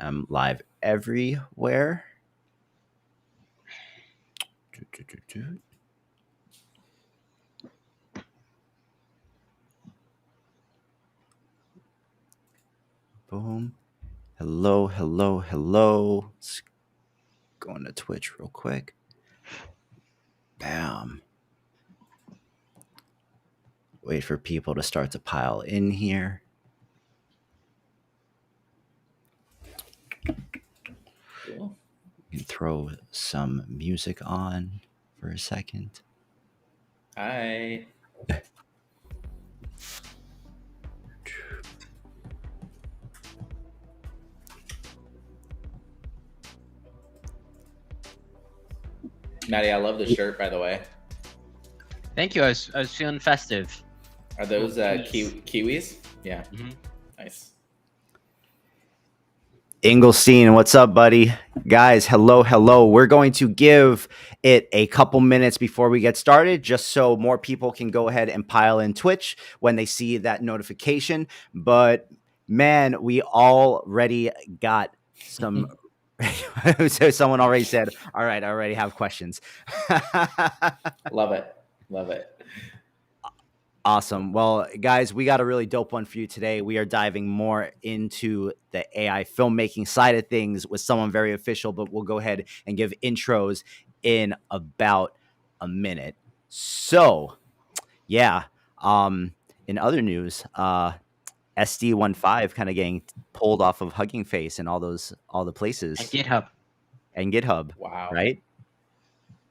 am live everywhere. Boom. Hello. Let's go into Twitch real quick. Bam. Wait for people to start to pile in here. Cool. You can throw some music on for a second. Hi. Maddie, I love the shirt, by the way. Thank you. I was feeling festive. Are those kiwis? Yeah. Mm-hmm. Nice. Engelstein, what's up, buddy? Guys, hello. We're going to give it a couple minutes before we get started, just so more people can go ahead and pile in Twitch when they see that notification. But man, we already got some. So someone already said, all right, I already have questions. Love it. Awesome. Well, guys, we got a really dope one for you today. We are diving more into the AI filmmaking side of things with someone very official, but we'll go ahead and give intros in about a minute. So, yeah. In other news, SD15 kind of getting pulled off of Hugging Face and all the places. And GitHub. Wow. Right?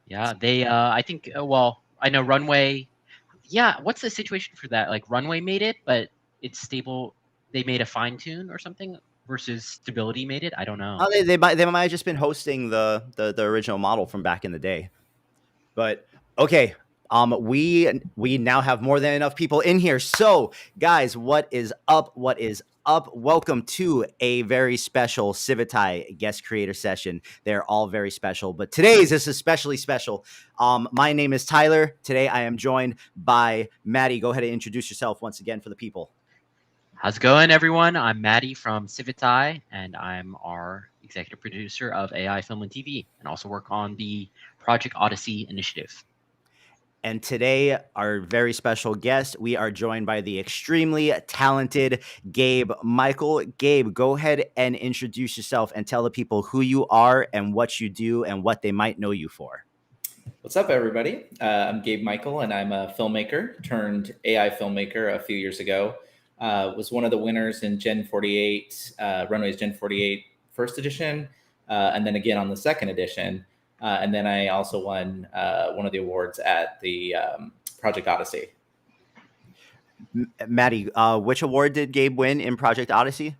Yeah, they I think I know Runway. Yeah, what's the situation for that? Like Runway made it, but it's stable. They made a fine tune or something versus Stability made it. I don't know. Oh, they might have just been hosting the original model from back in the day. But okay, we now have more than enough people in here. So, guys, what is up? Welcome to a very special Civitai guest creator session. They're all very special, but today's is especially special. My name is Tyler. Today I am joined by Maddie. Go ahead and introduce yourself once again for the people. How's it going, everyone? I'm Maddie from Civitai, and I'm our executive producer of AI Film and TV, and also work on the Project Odyssey initiative. And today, our very special guest, we are joined by the extremely talented Gabe Michael. Gabe, go ahead and introduce yourself and tell the people who you are and what you do and what they might know you for. What's up, everybody? I'm Gabe Michael, and I'm a filmmaker turned AI filmmaker a few years ago. Was one of the winners in Gen 48, Runway's Gen 48 first edition, and then again on the second edition. And then I also won one of the awards at the Project Odyssey. Maddie, which award did Gabe win in Project Odyssey?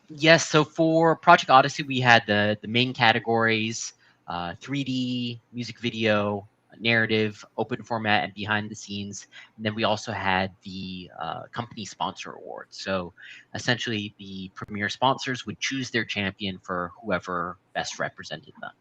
Yes, so for Project Odyssey, we had the main categories, 3D, music video, narrative, open format, and behind the scenes. And then we also had the company sponsor award. So essentially, the premier sponsors would choose their champion for whoever best represented them.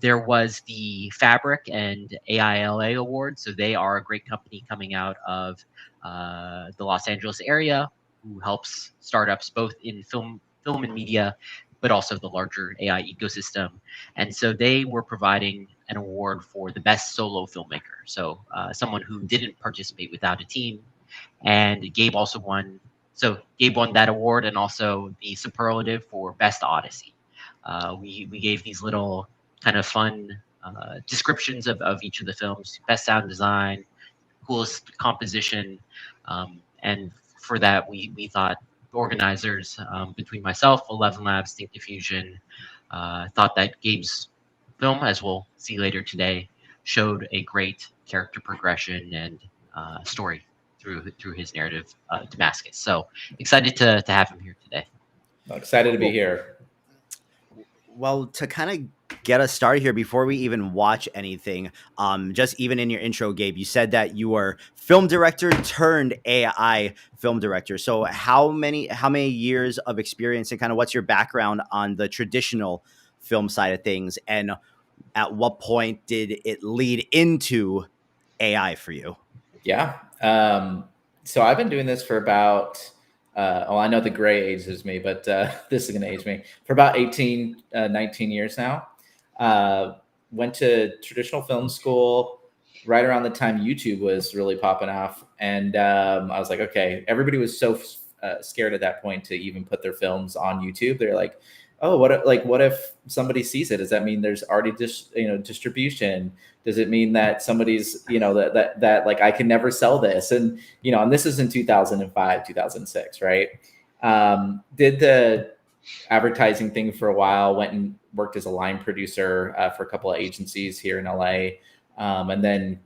There was the Fabric and AILA Award. So they are a great company coming out of the Los Angeles area who helps startups both in film and media, but also the larger AI ecosystem. And so they were providing an award for the best solo filmmaker. So someone who didn't participate without a team. And Gabe also won. So Gabe won that award and also the superlative for best Odyssey. We gave these little kind of fun descriptions of each of the films: best sound design, coolest composition, and for that we thought organizers between myself, 11 Labs, Stable Diffusion, thought that Gabe's film, as we'll see later today, showed a great character progression and story through his narrative, Damascus. So excited to have him here today. Excited to be here. Well, to kind of get us started here before we even watch anything, just even in your intro, Gabe, you said that you were film director turned AI film director. So how many years of experience and kind of what's your background on the traditional film side of things? And at what point did it lead into AI for you? Yeah. So I've been doing this for about well, I know the gray ages me, but this is going to age me, for about 18, 19 years now. Went to traditional film school right around the time YouTube was really popping off. And I was like, okay, everybody was so scared at that point to even put their films on YouTube. They're like, oh, what if somebody sees it? Does that mean there's already distribution? Does it mean that somebody's, that like I can never sell this? And, and this is in 2005, 2006, right? Did the advertising thing for a while, went and worked as a line producer for a couple of agencies here in LA. And then,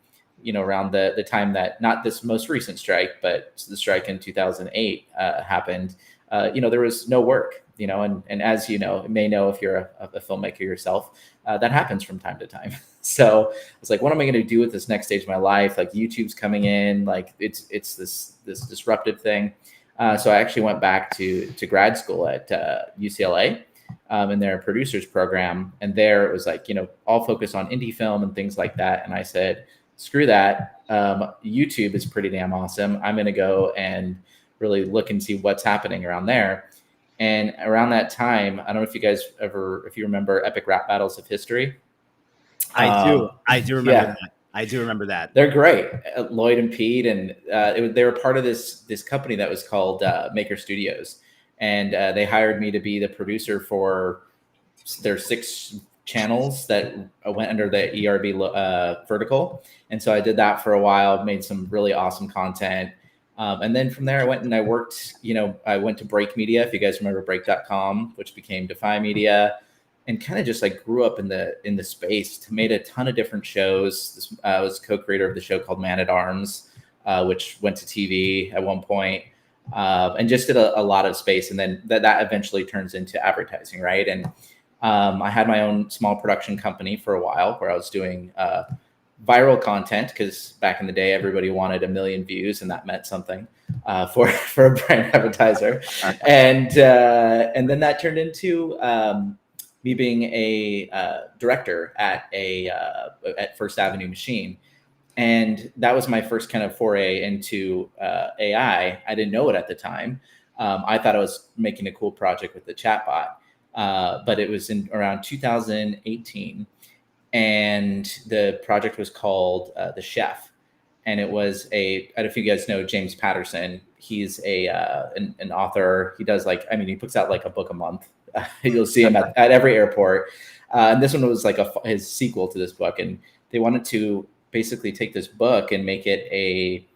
around the time that, not this most recent strike, but the strike in 2008 happened, there was no work, and as may know if you're a filmmaker yourself, that happens from time to time. So I was like, what am I going to do with this next stage of my life? Like YouTube's coming in, like it's this disruptive thing. So I actually went back to grad school at UCLA in their producers program. And there it was like, all focused on indie film and things like that. And I said, screw that. YouTube is pretty damn awesome. I'm going to go and really look and see what's happening around there. And around that time, I don't know if you guys if you remember Epic Rap Battles of History. I do remember that. I do remember that. They're great. Lloyd and Pete, and they were part of this company that was called Maker Studios, and they hired me to be the producer for their 6 channels that went under the ERB vertical. And so I did that for a while, made some really awesome content. And then from there, I went and I worked, I went to Break Media, if you guys remember break.com, which became Defy Media, and kind of just like grew up in the space, made a ton of different shows. I was co-creator of the show called Man at Arms, which went to TV at one point, and just did a lot of space. And then that eventually turns into advertising, right? And I had my own small production company for a while where I was doing viral content, because back in the day, everybody wanted 1 million views, and that meant something for a brand advertiser. And then that turned into me being a director at First Avenue Machine. And that was my first kind of foray into AI. I didn't know it at the time. I thought I was making a cool project with the chatbot, but it was in around 2018. And the project was called The Chef. And it was I don't know if you guys know James Patterson. He's an author. He does he puts out like a book a month. You'll see him at every airport. And this one was like his sequel to this book. And they wanted to basically take this book and make it a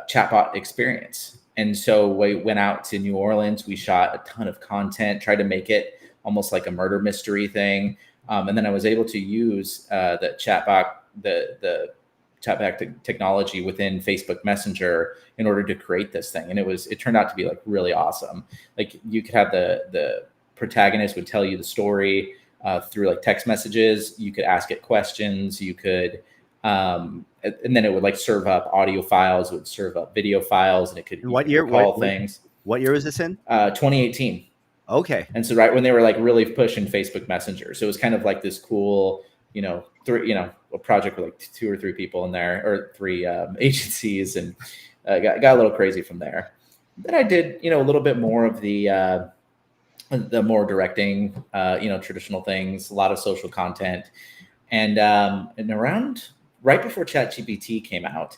chatbot experience. And so we went out to New Orleans. We shot a ton of content, tried to make it almost like a murder mystery thing. And then I was able to use the chatbot technology within Facebook Messenger in order to create this thing. And it turned out to be like really awesome. Like you could have the protagonist would tell you the story through like text messages. You could ask it questions. You could, and then it would like serve up audio files. It would serve up video files, and it could call things. What year was this in? 2018. Okay. And so right when they were like really pushing Facebook Messenger, so it was kind of like this cool, a project with like 2 or 3 people in there, or 3 agencies, and got a little crazy from there. Then I did, a little bit more of the more directing, traditional things, a lot of social content, and around right before ChatGPT came out,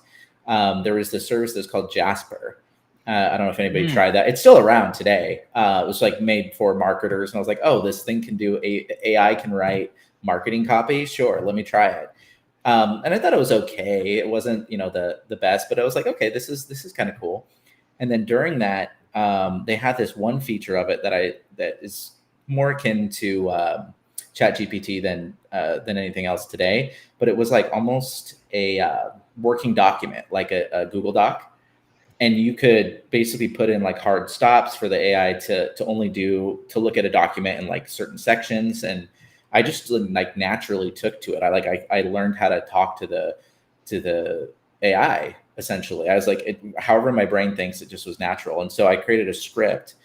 there was this service that's called Jasper. I don't know if anybody tried that. It's still around today. It was like made for marketers, and I was like, oh, this thing can do AI can write marketing copy. Sure, let me try it. And I thought it was okay. It wasn't, the best, but I was like, okay, this is kind of cool. And then during that, they had this one feature of it that is more akin to ChatGPT than anything else today. But it was like almost a working document, like a Google Doc. And you could basically put in like hard stops for the AI to look at a document in like certain sections. And I just like naturally took to it. I learned how to talk to the AI essentially. I was like, however my brain thinks, it just was natural. And so I created a script,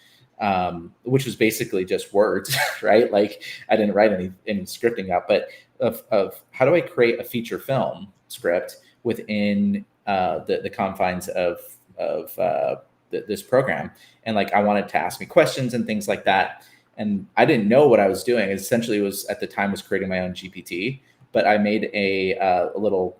which was basically just words, right? Like I didn't write any scripting up, but of how do I create a feature film script within the confines of this program, and like I wanted to ask me questions and things like that. And I didn't know what I was doing. It essentially was at the time was creating my own GPT, but I made a little,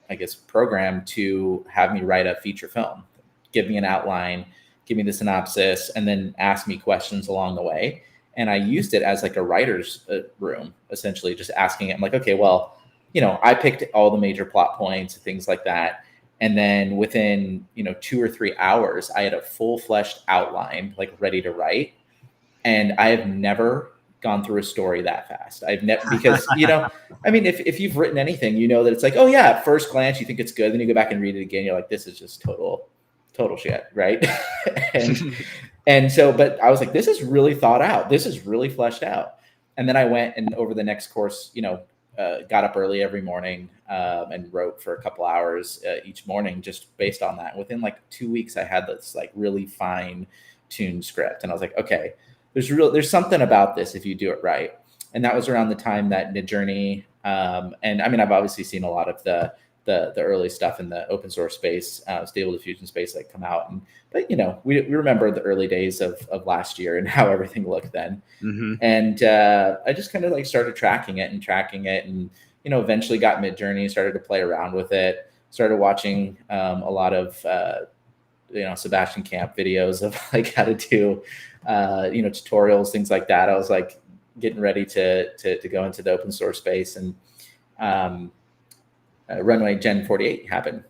I guess, program to have me write a feature film, give me an outline, give me the synopsis, and then ask me questions along the way. And I used it as like a writer's room, essentially just asking it. I'm like, okay, well, I picked all the major plot points, things like that. And then within, 2 or 3 hours, I had a full fleshed outline, like ready to write. And I have never gone through a story that fast. I've never, because, I mean, if you've written anything, that it's like, oh yeah, at first glance, you think it's good. Then you go back and read it again. You're like, this is just total shit. Right. and so, but I was like, this is really thought out. This is really fleshed out. And then I went and over the next course, got up early every morning and wrote for a couple hours each morning, just based on that. Within like 2 weeks, I had this like really fine tuned script. And I was like, okay, there's something about this if you do it right. And that was around the time that Midjourney, and I mean, I've obviously seen a lot of the early stuff in the open source space, Stable Diffusion space, like come out. But we remember the early days of last year and how everything looked then. Mm-hmm. And I just kind of like started tracking it, and eventually got Midjourney, started to play around with it, started watching a lot of Sebastian Camp videos of like how to do tutorials, things like that. I was like getting ready to go into the open source space, and Runway Gen 48 happened.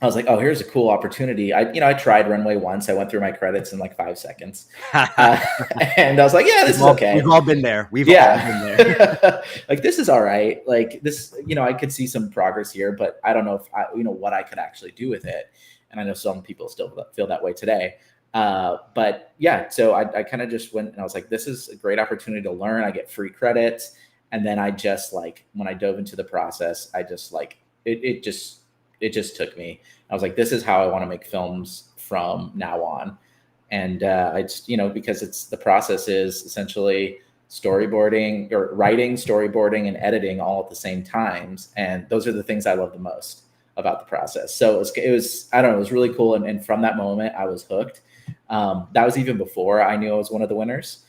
I was like, oh, here's a cool opportunity. I tried Runway once. I went through my credits in like 5 seconds. And I was like, yeah, this is okay. We've all been there. We've all been there. Like, this is all right. Like this, I could see some progress here, but I don't know if what I could actually do with it. And I know some people still feel that way today. But yeah, so I kind of just went and I was like, this is a great opportunity to learn. I get free credits. And then I just like, when I dove into the process, I just like, it just took me. I was like, this is how I want to make films from now on. And I just, because the process is essentially storyboarding or writing, storyboarding, and editing all at the same times. And those are the things I love the most about the process. So it was I don't know, it was really cool. And from that moment, I was hooked. That was even before I knew I was one of the winners.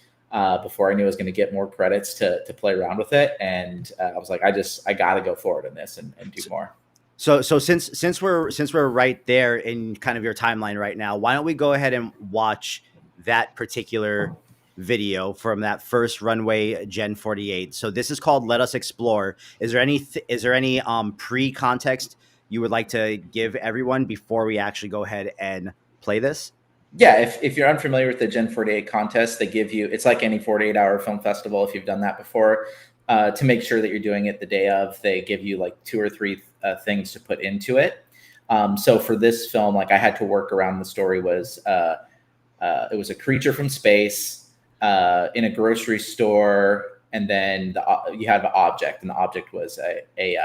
Before I knew I was going to get more credits to play around with it. And I was like, I got to go forward in this and do more. So since we're right there in kind of your timeline right now, why don't we go ahead and watch that particular video from that first Runway Gen 48. So this is called Let Us Explore. Is there any pre-context you would like to give everyone before we actually go ahead and play this? Yeah, if you're unfamiliar with the Gen 48 contest, they give you, it's like any 48-hour film festival, if you've done that before, to make sure that you're doing it the day of, they give you like 2 or 3 things to put into it. So for this film, like I had to work around, the story was, it was a creature from space in a grocery store, and then you had an object, and the object was a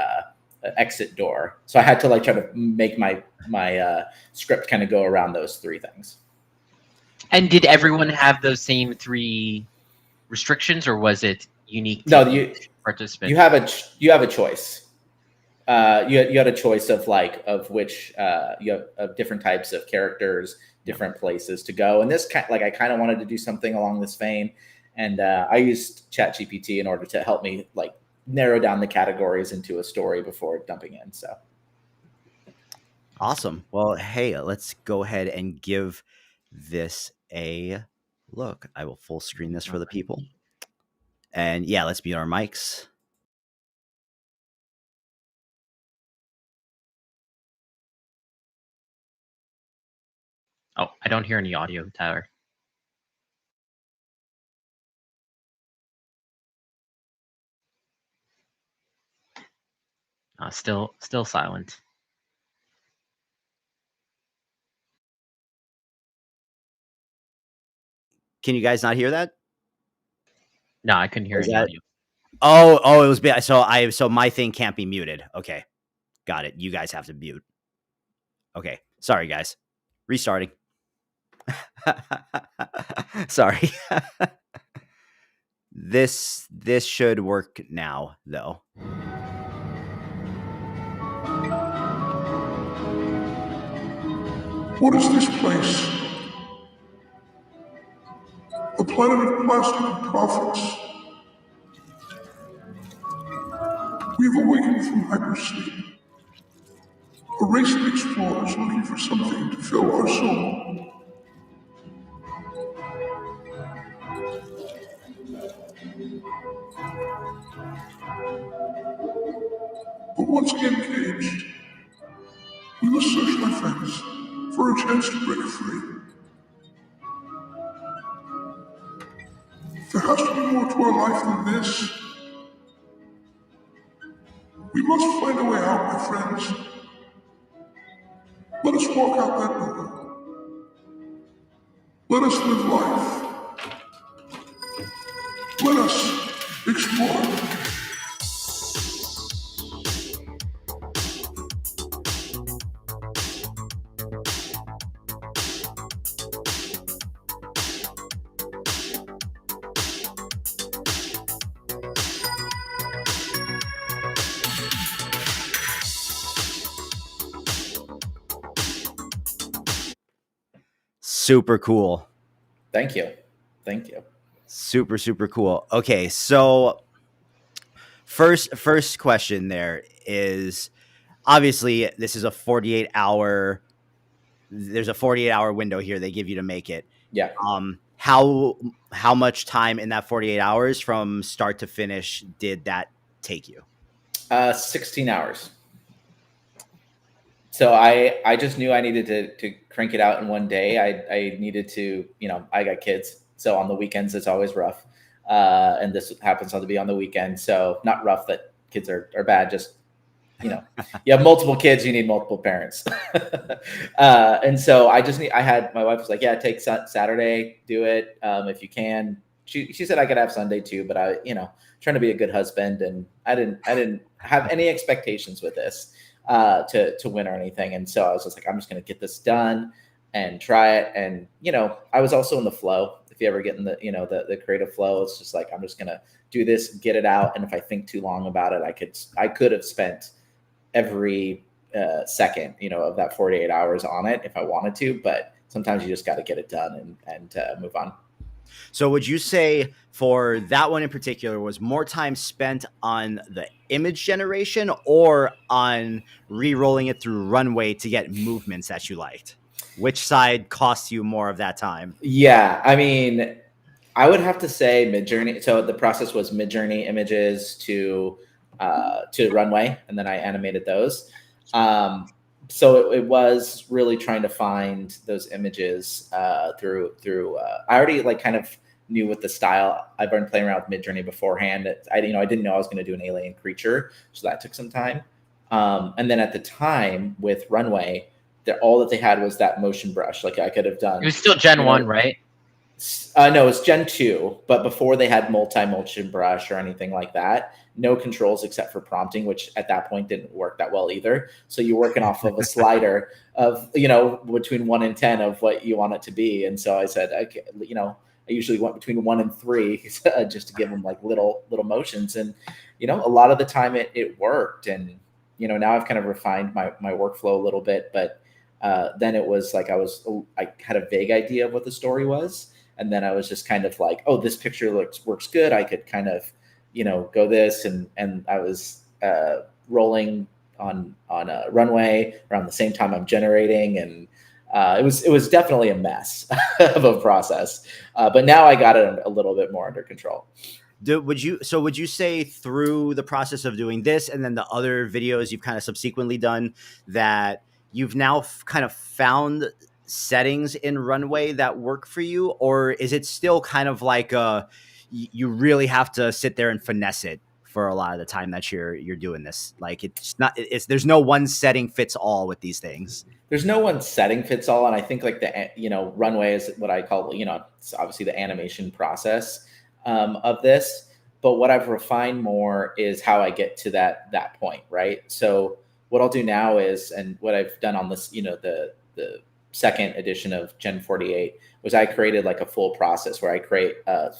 exit door. So I had to like try to make my script kind of go around those 3 things. And did everyone have those same 3 restrictions, or was it unique to each participant? You have a choice. You had a choice of which you have of different types of characters, different places to go. And this I kind of wanted to do something along this vein, and I used ChatGPT in order to help me like narrow down the categories into a story before dumping in. So awesome. Well, hey, let's go ahead and give this a look. I will full screen this for the people. And yeah, let's mute our mics. Oh, I don't hear any audio, Tyler. Still silent. Can you guys not hear that? No, I couldn't hear any audio. Oh, it was bad. So my thing can't be muted. Okay, got it. You guys have to mute. Okay, sorry guys. Restarting. Sorry. This should work now, though. What is this place? planet of plastic and profits. We've awakened from hypersleep, a race of explorers looking for something to fill our soul. But once again caged, we must search, my friends, for a chance to break free. There has to be more to our life than this. We must find a way out, my friends. Let us walk out that door. Let us live life. Let us explore. Super cool. Thank you. Thank you. Super, super cool. Okay, so first question there is, obviously this is a 48-hour, there's a 48-hour window here they give you to make it. Yeah. How much time in that 48 hours from start to finish did that take you? 16 hours. So I just knew I needed to crank it out in one day. I needed to, I got kids. So on the weekends, it's always rough. And this happens to be on the weekend. So not rough that kids are bad, just, you have multiple kids, you need multiple parents. And so my wife was like, yeah, take Saturday, do it. If you can. She said I could have Sunday too, but I, trying to be a good husband, and I didn't have any expectations with this to win or anything. And so I was just like, I'm just going to get this done and try it. And, I was also in the flow. If you ever get in the, the creative flow, it's just like, I'm just going to do this, get it out. And if I think too long about it, I could have spent every second, of that 48 hours on it if I wanted to, but sometimes you just got to get it done and move on. So would you say for that one in particular was more time spent on the image generation or on re-rolling it through Runway to get movements that you liked? Which side cost you more of that time? Yeah, I mean, I would have to say Midjourney. So the process was Midjourney images to Runway, and then I animated those. So it was really trying to find those images through. I already kind of knew what the style. I've been playing around with Midjourney beforehand. I didn't know I was going to do an alien creature, so that took some time. And then at the time with Runway, all that they had was that motion brush. Like I could have done. It was still Gen 1, right? No, it's Gen 2, but before they had multi-motion brush or anything like that. No controls except for prompting, which at that point didn't work that well either. So you're working off of a slider of, between 1 and 10 of what you want it to be. And so I said, okay, I usually went between 1 and 3 just to give them little motions. And, a lot of the time it worked. And, now I've kind of refined my workflow a little bit, but then it was like I had a vague idea of what the story was. And then I was just kind of like, oh, this picture works good. I could kind of, go this. And I was rolling on a Runway around the same time I'm generating. And it was definitely a mess of a process. But now I got it a little bit more under control. Would you say through the process of doing this and then the other videos you've kind of subsequently done that you've now kind of found settings in Runway that work for you, or is it still kind of like you really have to sit there and finesse it for a lot of the time that you're doing this? Like there's no one setting fits all with these things. There's no one setting fits all, and I think Runway is what I call it's obviously the animation process of this. But what I've refined more is how I get to that point, right? So what I'll do now is, and what I've done on this, the second edition of Gen 48 was I created a full process where I create a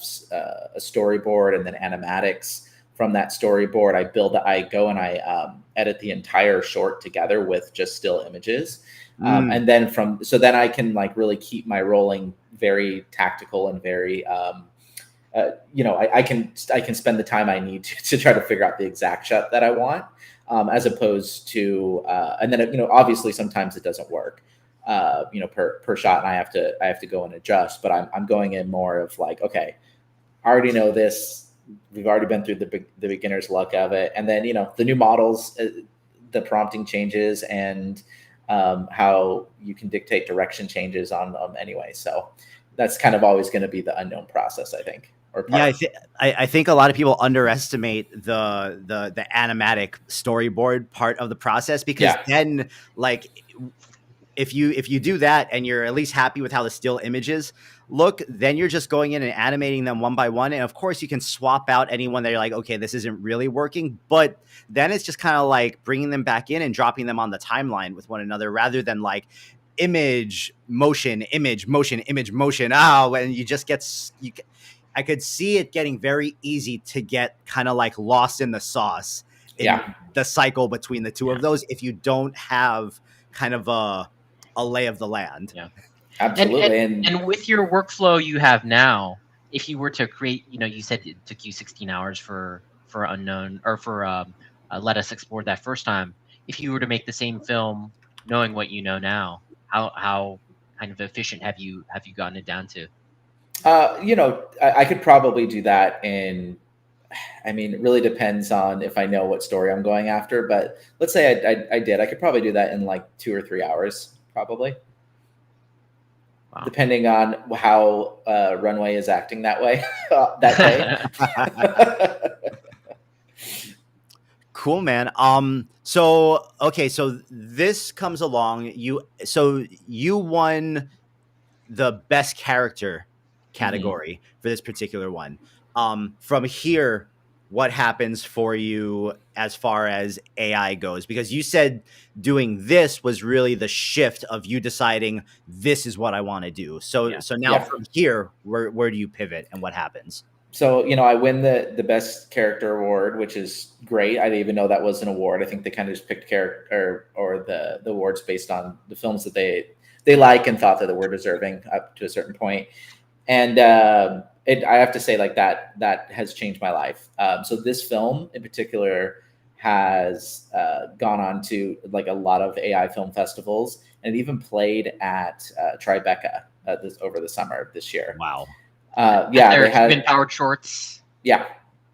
storyboard and then animatics from that storyboard. I go and I edit the entire short together with just still images. And then then I can really keep my rolling very tactical and very, I can spend the time I need to try to figure out the exact shot that I want, as opposed to, and then, obviously sometimes it doesn't work, per shot, and I have to go and adjust, but I'm going in more of like, okay, I already know this. We've already been through the beginner's luck of it. And then, the new models, the prompting changes, and how you can dictate direction changes on them anyway. So that's kind of always going to be the unknown process, I think. Yeah, I think a lot of people underestimate the animatic storyboard part of the process, because then, like, if you do that and you're at least happy with how the still images look, then you're just going in and animating them one by one. And of course you can swap out anyone that you're like, okay, this isn't really working, but then it's just kind of like bringing them back in and dropping them on the timeline with one another, rather than like image, motion, image, motion, image, motion. And you just I could see it getting very easy to get kind of like lost in the sauce in the cycle between the two of those, if you don't have kind of a lay of the land. Yeah, absolutely. And with your workflow you have now, if you were to create, you said it took you 16 hours for Unknown, or for Let Us Explore that first time. If you were to make the same film, knowing what you know now, how kind of efficient have you gotten it down to? I could probably do that in, it really depends on if I know what story I'm going after, but let's say I could probably do that in like 2 or 3 hours, probably. Wow. Depending on how Runway is acting that way that day. Cool, man. So this comes along. You won the best character category for this particular one. From here, what happens for you as far as AI goes? Because you said doing this was really the shift of you deciding this is what I want to do. So now from here, where do you pivot and what happens? So, I win the best character award, which is great. I didn't even know that was an award. I think they kind of just picked character or the awards based on the films that they like and thought that they were deserving up to a certain point. And I have to say, like, that has changed my life. So this film in particular has gone on to like a lot of AI film festivals, and it even played at Tribeca over the summer of this year. Wow. They had human-powered shorts. Yeah.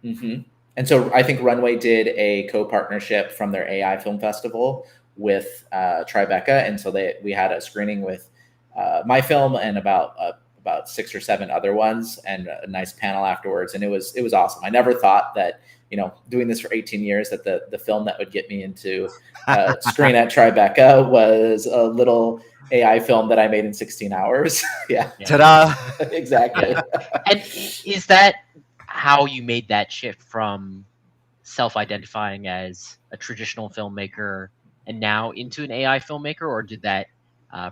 Mm-hmm. And so I think Runway did a co-partnership from their AI film festival with Tribeca, and so we had a screening with my film and about 6 or 7 other ones, and a nice panel afterwards. And it was awesome. I never thought that, doing this for 18 years, that the film that would get me into screen at Tribeca was a little AI film that I made in 16 hours. Yeah. Ta-da. Exactly. And is that how you made that shift from self-identifying as a traditional filmmaker and now into an AI filmmaker, or did that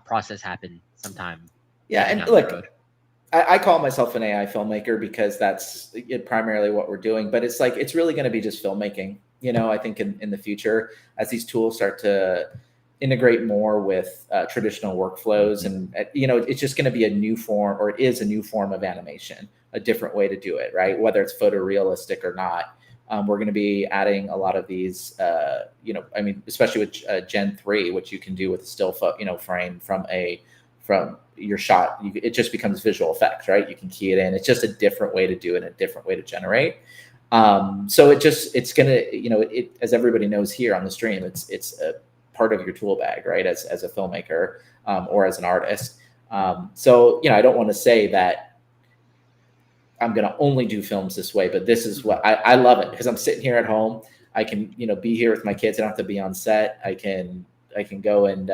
process happen sometime? Yeah. And look, I call myself an AI filmmaker because that's primarily what we're doing, but it's like, it's really going to be just filmmaking. I think in the future, as these tools start to integrate more with traditional workflows, and it's just going to be a new form, or it is a new form of animation, a different way to do it, right? Whether it's photorealistic or not. We're going to be adding a lot of these, especially with Gen 3, which you can do with a still frame from your shot. It just becomes visual effects, right? You can key it in. It's just a different way to do it, a different way to generate. So it's going to, as everybody knows here on the stream, it's a part of your tool bag, right? As a filmmaker or as an artist. So, I don't want to say that I'm going to only do films this way, but this is what I love it, because I'm sitting here at home. I can, be here with my kids. I don't have to be on set. I can go and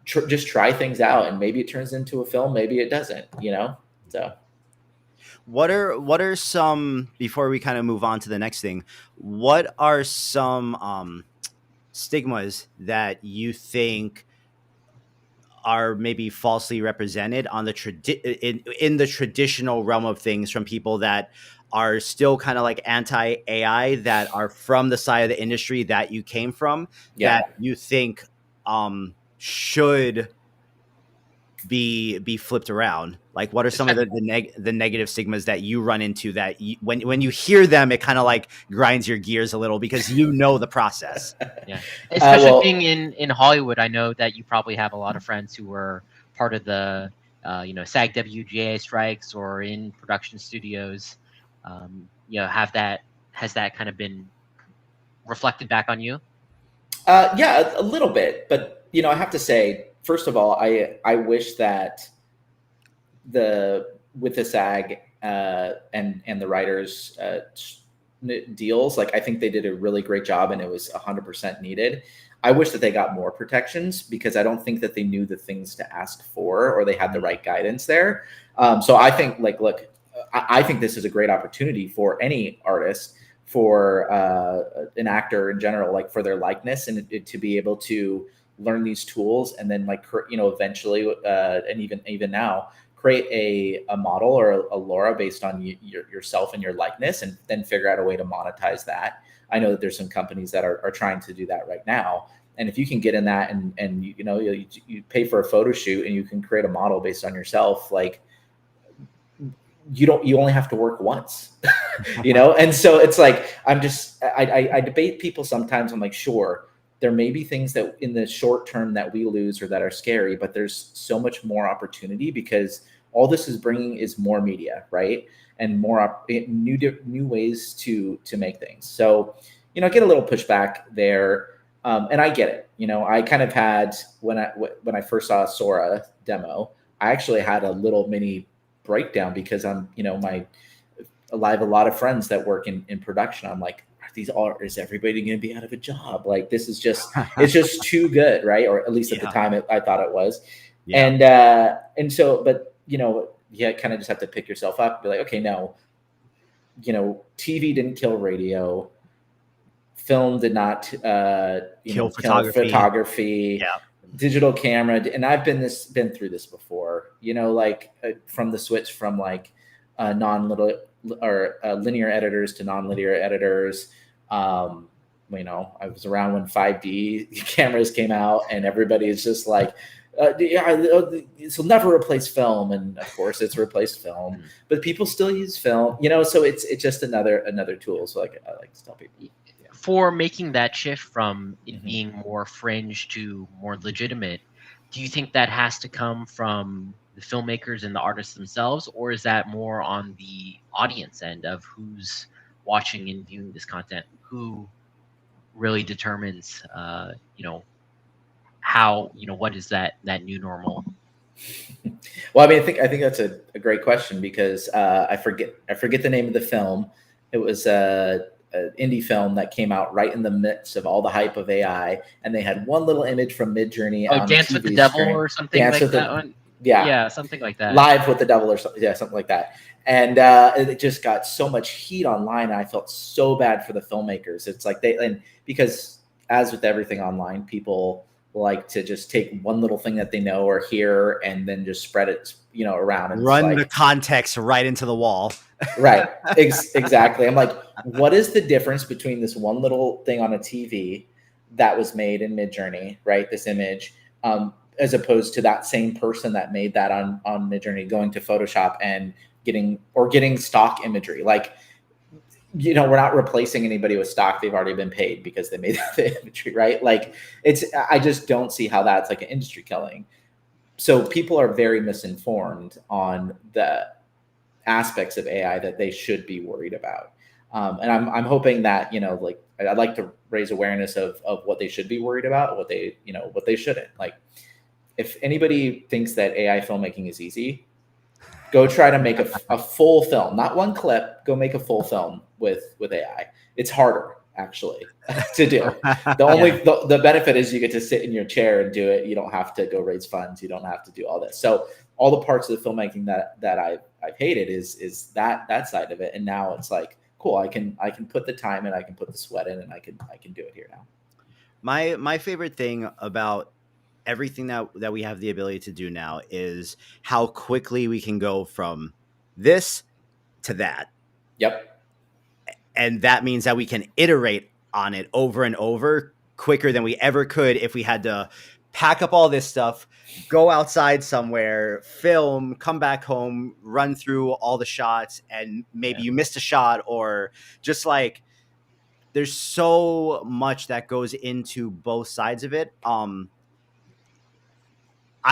just try things out, and maybe it turns into a film. Maybe it doesn't, so. What are some, before we kind of move on to the next thing, what are some stigmas that you think are maybe falsely represented on the in the traditional realm of things from people that are still kind of like anti-AI, that are from the side of the industry that you came from, that you think should be flipped around? Like, what are some of the negative stigmas that you run into that when you hear them, it kind of like grinds your gears a little because you know the process? Yeah, especially well, being in Hollywood, I know that you probably have a lot of friends who were part of the SAG WGA strikes or in production studios. Has that kind of been reflected back on you? Yeah, a little bit, but I have to say, first of all, I wish that with the SAG and the writers deals, like I think they did a really great job, and it was 100% needed. I wish that they got more protections because I don't think that they knew the things to ask for or they had the right guidance there. So I think, like, look, I think this is a great opportunity for any artist, for an actor in general, like for their likeness and to be able to learn these tools and then, like, eventually, and even now, create a model or a Laura based on yourself and your likeness, and then figure out a way to monetize that. I know that there's some companies that are trying to do that right now. And if you can get in that and you pay for a photo shoot and you can create a model based on yourself, like, you only have to work once, And so it's like, I debate people sometimes. I'm like, sure, there may be things that in the short term that we lose or that are scary, but there's so much more opportunity because all this is bringing is more media, right? And more new ways to make things. So, I get a little pushback there. And I get it. I kind of had, when I first saw a Sora demo, I actually had a little mini breakdown because I'm, I have a lot of friends that work in production. I'm like, is everybody going to be out of a job? Like, this is it's just too good. Right. Or at least at the time I thought it was. Yeah. And so, but kind of just have to pick yourself up and be like, okay, no, TV didn't kill radio. Film did not kill photography. Yeah. Digital camera, and I've been through this before. From the switch from like linear editors to non-linear editors. I was around when 5D cameras came out, and everybody is just like, this will never replace film, and of course it's replaced film, but people still use film. So it's just another tool. So I like to tell people. For making that shift from it being more fringe to more legitimate, do you think that has to come from the filmmakers and the artists themselves, or is that more on the audience end of who's watching and viewing this content, who really determines, how, what is that new normal? Well, I mean, I think that's a great question because I forget the name of the film. It was an indie film that came out right in the midst of all the hype of AI, and they had one little image from Midjourney. Oh, Dance with the Devil or something like that one. Yeah, something like that. Live with the Devil or something. Yeah, something like that. And it just got so much heat online, and I felt so bad for the filmmakers. It's like because as with everything online, people like to just take one little thing that they know or hear and then just spread it, around and run the context right into the wall. Right. Exactly. I'm like, what is the difference between this one little thing on a TV that was made in Midjourney, right? This image, as opposed to that same person that made that on Midjourney going to Photoshop and getting stock imagery. Like, we're not replacing anybody with stock. They've already been paid because they made the imagery, right? Like, I just don't see how that's like an industry killing. So people are very misinformed on the aspects of AI that they should be worried about. And I'm hoping that, I'd like to raise awareness of what they should be worried about, what they shouldn't. Like, if anybody thinks that AI filmmaking is easy, go try to make a full film, not one clip. Go make a full film with AI. It's harder, actually, to do. The benefit is you get to sit in your chair and do it. You don't have to go raise funds. You don't have to do all this. So all the parts of the filmmaking that I've hated is that side of it. And now it's like, cool, I can put the time in, I can put the sweat in, and I can do it here now. My favorite thing about everything that we have the ability to do now is how quickly we can go from this to that. Yep. And that means that we can iterate on it over and over quicker than we ever could if we had to pack up all this stuff, go outside somewhere, film, come back home, run through all the shots, and maybe you missed a shot, or just like there's so much that goes into both sides of it. I'm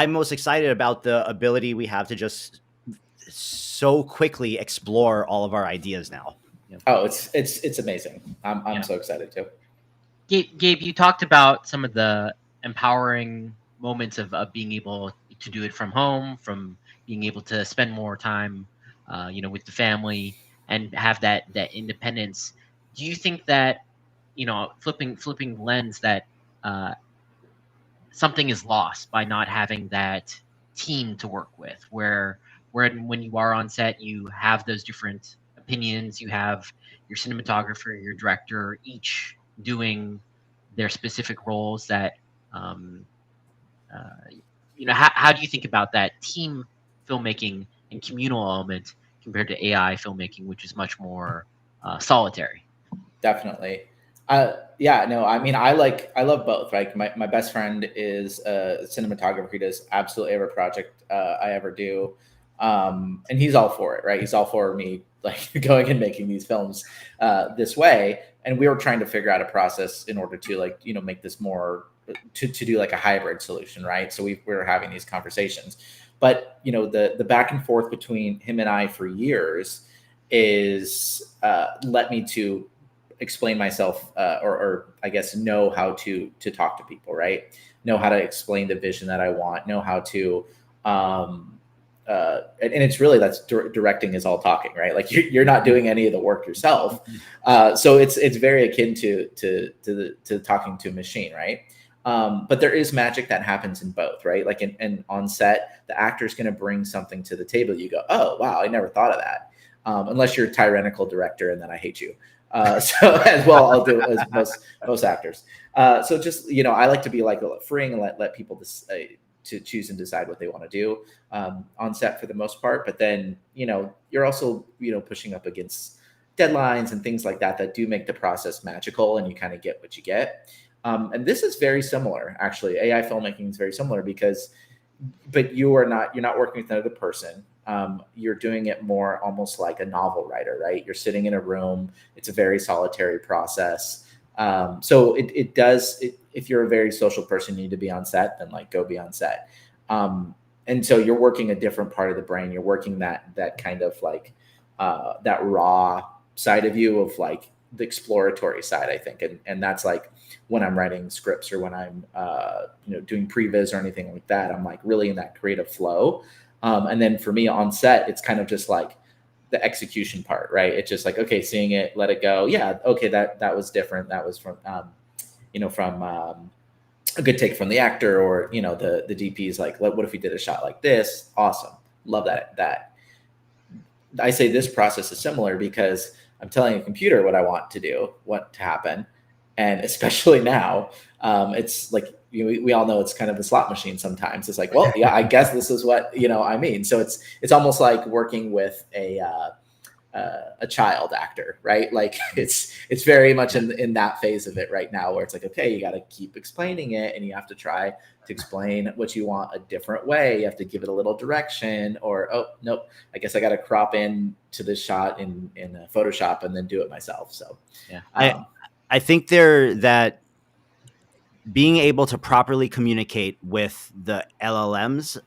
most excited about the ability we have to just so quickly explore all of our ideas now. Oh, it's amazing. I'm so excited too. Gabe, you talked about some of the empowering moments of being able to do it from home, from being able to spend more time, with the family and have that independence. Do you think that, flipping lens, that something is lost by not having that team to work with, where when you are on set, you have those different opinions, you have your cinematographer, your director, each doing their specific roles that how do you think about that team filmmaking and communal element compared to AI filmmaking, which is much more solitary? Definitely. Yeah, no, I mean, I love both. Like my best friend is a cinematographer. He does absolutely every project I ever do. And he's all for it, right? He's all for me like going and making these films this way. And we were trying to figure out a process in order to make this more to do like a hybrid solution, right? So we were having these conversations, but the back and forth between him and I for years is led me to explain myself or I guess know how to talk to people, right? Know how to explain the vision that I want, know how to and it's really directing is all talking, right? Like you're not doing any of the work yourself. So it's very akin to talking to a machine, right? But there is magic that happens in both, right? Like in on set, the actor's going to bring something to the table. You go, oh, wow, I never thought of that. Unless you're a tyrannical director and then I hate you. So as well, I'll do as most actors. So just, I like to be like freeing and let people to choose and decide what they want to do on set for the most part. But then, you're also, pushing up against deadlines and things like that do make the process magical and you kind of get what you get. And this is very similar, actually. AI filmmaking is very similar but you're not working with another person. You're doing it more almost like a novel writer, right? You're sitting in a room. It's a very solitary process. So if you're a very social person, you need to be on set, then go be on set. And so you're working a different part of the brain. You're working that kind of that raw side of you of the exploratory side, I think. And that's when I'm writing scripts or when I'm, doing previs or anything like that, I'm really in that creative flow. And then for me on set, it's kind of just the execution part, right? It's just okay, seeing it, let it go. Yeah. Okay. That was different. That was from, from a good take from the actor or, the DP is what if we did a shot like this? Awesome. Love that. I say this process is similar because I'm telling a computer what I want to happen. And especially now, it's we all know it's kind of a slot machine sometimes. It's well, yeah, I guess this is what, I mean. So it's almost like working with a child actor, right? It's very much in that phase of it right now where it's okay, you got to keep explaining it and you have to try to explain what you want a different way. You have to give it a little direction or, oh, nope, I guess I got to crop in to this shot in Photoshop and then do it myself. So yeah. I think that being able to properly communicate with the LLMs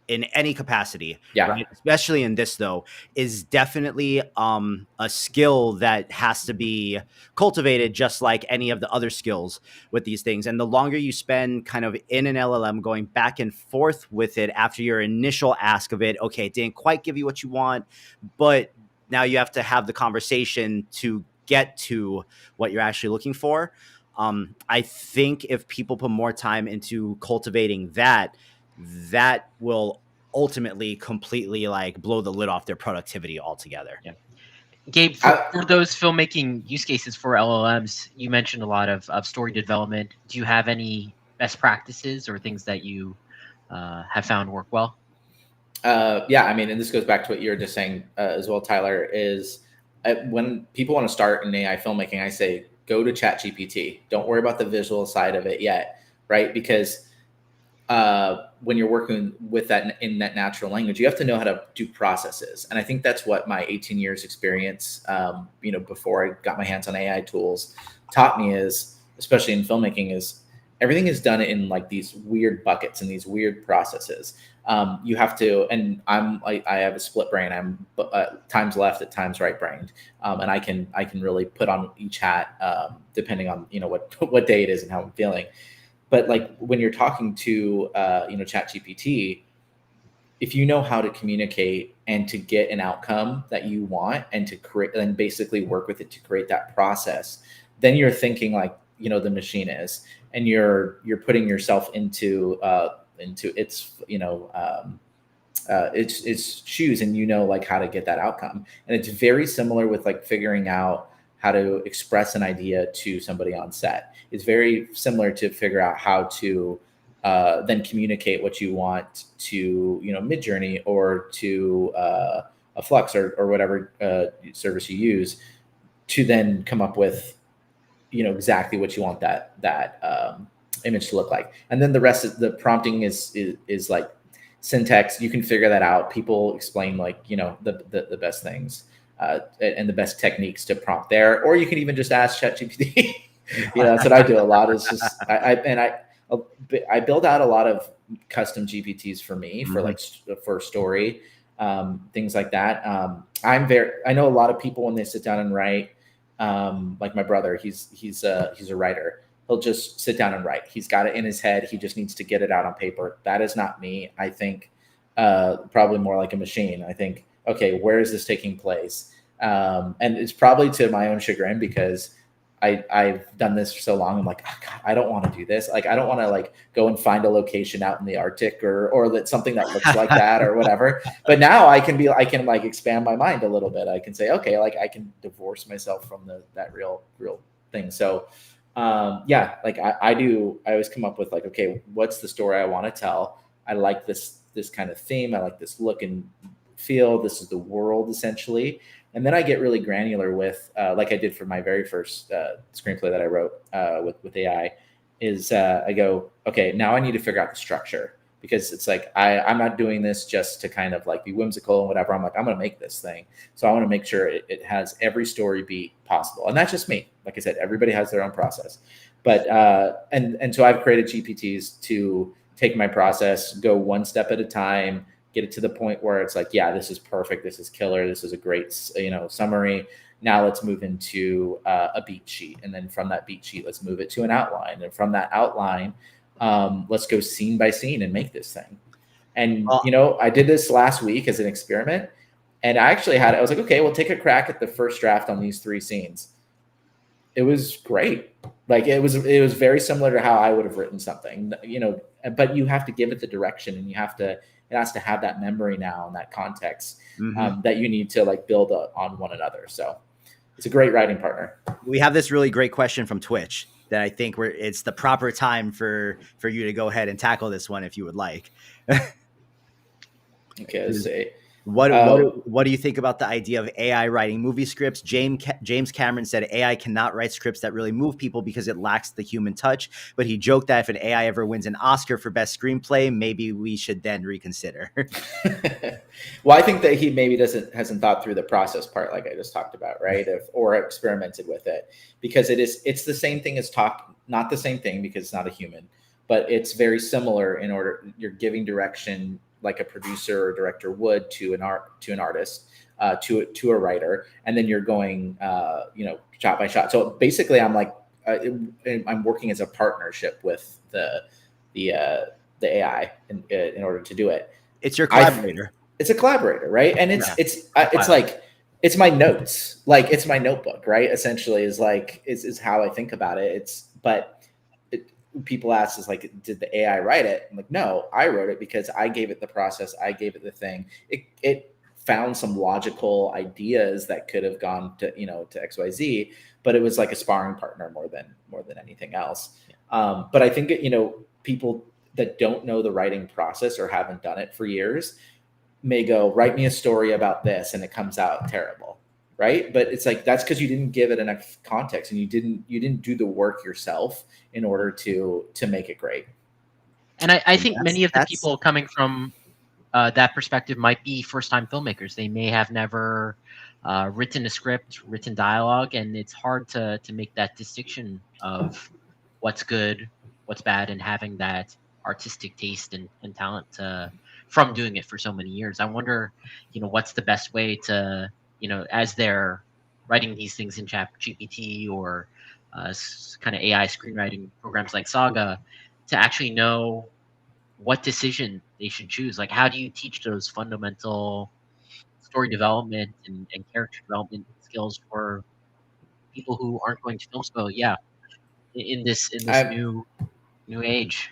in any capacity, right, especially in this though, is definitely a skill that has to be cultivated just like any of the other skills with these things. And the longer you spend kind of in an LLM going back and forth with it after your initial ask of it, okay, it didn't quite give you what you want, but now you have to have the conversation to get to what you're actually looking for. I think if people put more time into cultivating that will ultimately completely blow the lid off their productivity altogether. Yeah. Gabe, for those filmmaking use cases for LLMs, you mentioned a lot of story development. Do you have any best practices or things that you have found work well? Yeah, I mean, and this goes back to what you were just saying as well, Tyler, is when people want to start in AI filmmaking, I say, go to ChatGPT. Don't worry about the visual side of it yet, right? Because when you're working with that in that natural language, you have to know how to do processes. And I think that's what my 18 years experience, before I got my hands on AI tools taught me is, especially in filmmaking, is everything is done in like these weird buckets and these weird processes. You have to, and I have a split brain. I'm times left at times right brained. And I can really put on each hat, depending on, what day it is and how I'm feeling. But like when you're talking to, ChatGPT, if you know how to communicate and to get an outcome that you want and to create and basically work with it to create that process, then you're thinking like, the machine is, and you're putting yourself into its, its shoes, and like how to get that outcome. And it's very similar with like figuring out how to express an idea to somebody on set. It's very similar to figure out how to then communicate what you want to, Midjourney or to a Flux or whatever service you use, to then come up with, exactly what you want that image to look like. And then the rest of the prompting is like syntax. You can figure that out. People explain like, the best things and the best techniques to prompt there, or you can even just ask ChatGPT. That's what I do a lot. Is just I build out a lot of custom GPTs for me for like for story, things like that. I know a lot of people when they sit down and write, like my brother, he's a writer. He'll just sit down and write. He's got it in his head. He just needs to get it out on paper. That is not me. I think probably more like a machine. I think, okay, where is this taking place? And it's probably to my own chagrin, because I've done this for so long. I'm like, oh God, I don't want to do this. Like, I don't want to like go and find a location out in the Arctic or that something that looks like that or whatever. But now I can like expand my mind a little bit. I can say, okay, like I can divorce myself from that real thing. So like I always come up with like, okay, what's the story I want to tell? I like this kind of theme. I like this look and feel. This is the world essentially. And then I get really granular with, like I did for my very first screenplay that I wrote with AI, is I go, okay, now I need to figure out the structure, because it's like, I'm not doing this just to kind of like be whimsical and whatever. I'm like, I'm going to make this thing. So I want to make sure it has every story beat possible. And that's just me. Like I said, everybody has their own process. But, and so I've created GPTs to take my process, go one step at a time, get it to the point where it's like, yeah, this is perfect. This is killer. This is a great, summary. Now let's move into a beat sheet. And then from that beat sheet, let's move it to an outline. And from that outline, let's go scene by scene and make this thing. And, I did this last week as an experiment. And I was like, okay, we'll take a crack at the first draft on these 3 scenes. It was great. Like it was very similar to how I would have written something, but you have to give it the direction, and it has to have that memory now and that context that you need to like build on one another. So it's a great writing partner. We have this really great question from Twitch that I think it's the proper time for you to go ahead and tackle this one if you would like. Okay, let's see. What do you think about the idea of AI writing movie scripts? James Cameron said AI cannot write scripts that really move people because it lacks the human touch. But he joked that if an AI ever wins an Oscar for best screenplay, maybe we should then reconsider. Well, I think that he maybe hasn't thought through the process part, like I just talked about, right? Or experimented with it, because it's the same thing as not the same thing because it's not a human, but it's very similar. In order, you're giving direction like a producer or director would to an artist, to a writer, and then you're going, shot by shot. So basically, I'm like, I'm working as a partnership with the AI in order to do it. It's your collaborator. It's a collaborator, right? And it's like it's my notes, like it's my notebook, right? Essentially, is how I think about it. People ask is like, did the AI write it? I'm like, no, I wrote it because I gave it the process. I gave it the thing. It found some logical ideas that could have gone to, to XYZ, but it was like a sparring partner more than anything else. But I think, people that don't know the writing process or haven't done it for years may go, write me a story about this, and it comes out terrible. Right. But it's like, that's because you didn't give it enough context, and you didn't do the work yourself in order to make it great. And I think many of the that's people coming from that perspective might be first-time filmmakers. They may have never written a script, written dialogue, and it's hard to make that distinction of what's good, what's bad, and having that artistic taste and talent from doing it for so many years. I wonder, what's the best way to, as they're writing these things in ChatGPT or kind of AI screenwriting programs like Saga, to actually know what decision they should choose. Like, how do you teach those fundamental story development and character development skills for people who aren't going to film school? Yeah, in this new age.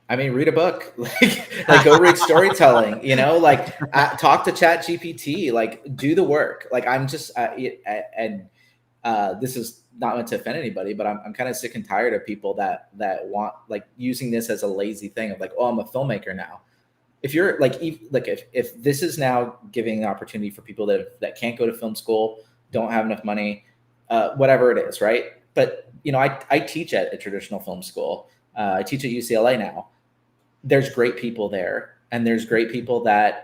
I mean, read a book, like go read storytelling, talk to Chat GPT, like do the work. Like I'm just, and this is not meant to offend anybody, but I'm kind of sick and tired of people that want like using this as a lazy thing of like, oh, I'm a filmmaker now. If you're if this is now giving an opportunity for people that can't go to film school, don't have enough money, whatever it is, right? But I teach at a traditional film school. I teach at UCLA now. There's great people there, and there's great people that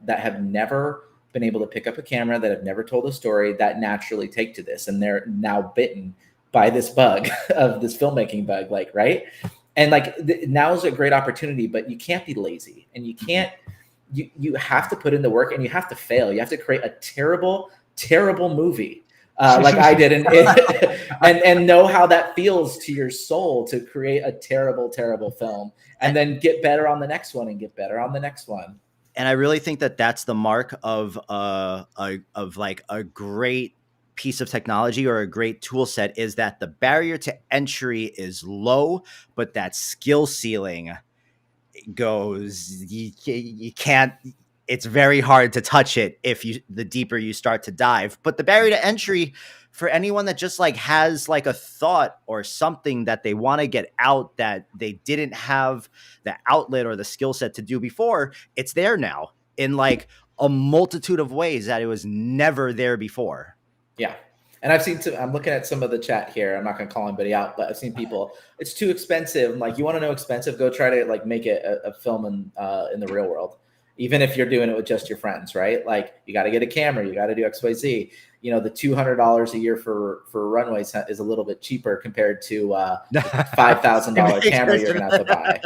have never been able to pick up a camera, that have never told a story, that naturally take to this, and they're now bitten by this bug of this filmmaking bug, like, right? And like now is a great opportunity, but you can't be lazy, and you have to put in the work, and you have to fail. You have to create a terrible movie. Like I did, and know how that feels to your soul to create a terrible film, and then get better on the next one and get better on the next one. And I really think that that's the mark of like a great piece of technology or a great tool set, is that the barrier to entry is low, but that skill ceiling goes, you can't, it's very hard to touch it the deeper you start to dive. But the barrier to entry for anyone that just like has like a thought or something that they want to get out that they didn't have the outlet or the skill set to do before, it's there now in like a multitude of ways that it was never there before. Yeah. And I'm looking at some of the chat here. I'm not going to call anybody out, but I've seen people, it's too expensive. I'm like, you want to know expensive? Go try to like make it a film in the real world. Even if you're doing it with just your friends, right? Like you got to get a camera, you got to do XYZ. The $200 a year for runways is a little bit cheaper compared to $5,000 camera you're gonna have to buy,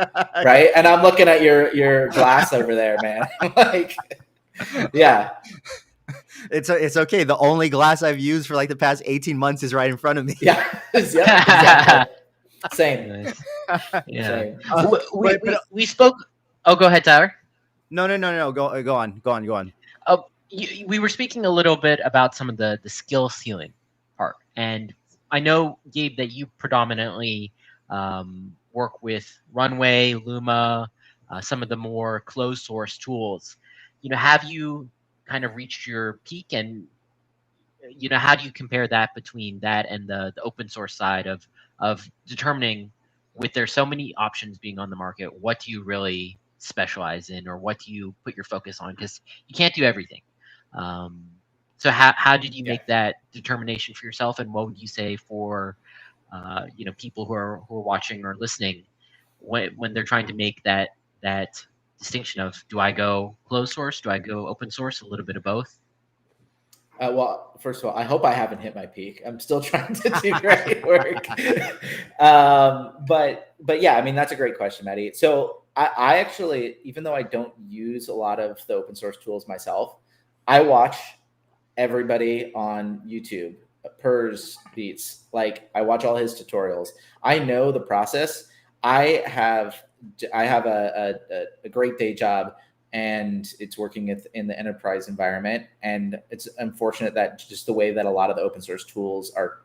right? And I'm looking at your glass over there, man. Like, yeah. It's okay. The only glass I've used for like the past 18 months is right in front of me. Yeah. Exactly. Same. Nice. Yeah. Same. We spoke. Oh, go ahead, Tyler. No. Go on. We were speaking a little bit about some of the skill ceiling part, and I know, Gabe, that you predominantly work with Runway, Luma, some of the more closed source tools. Have you kind of reached your peak, and how do you compare that between that and the open source side of determining, with there's so many options being on the market, what do you really specialize in, or what do you put your focus on? Because you can't do everything. So how did you make that determination for yourself, and what would you say for people who are watching or listening when they're trying to make that distinction of, do I go closed source, do I go open source, a little bit of both? Well, first of all, I hope I haven't hit my peak. I'm still trying to do great work. But yeah, I mean, that's a great question, Maddie. So I actually, even though I don't use a lot of the open source tools myself, I watch everybody on YouTube, Pers Beats. Like, I watch all his tutorials. I know the process. I have a great day job, and it's working in the enterprise environment. And it's unfortunate that just the way that a lot of the open source tools are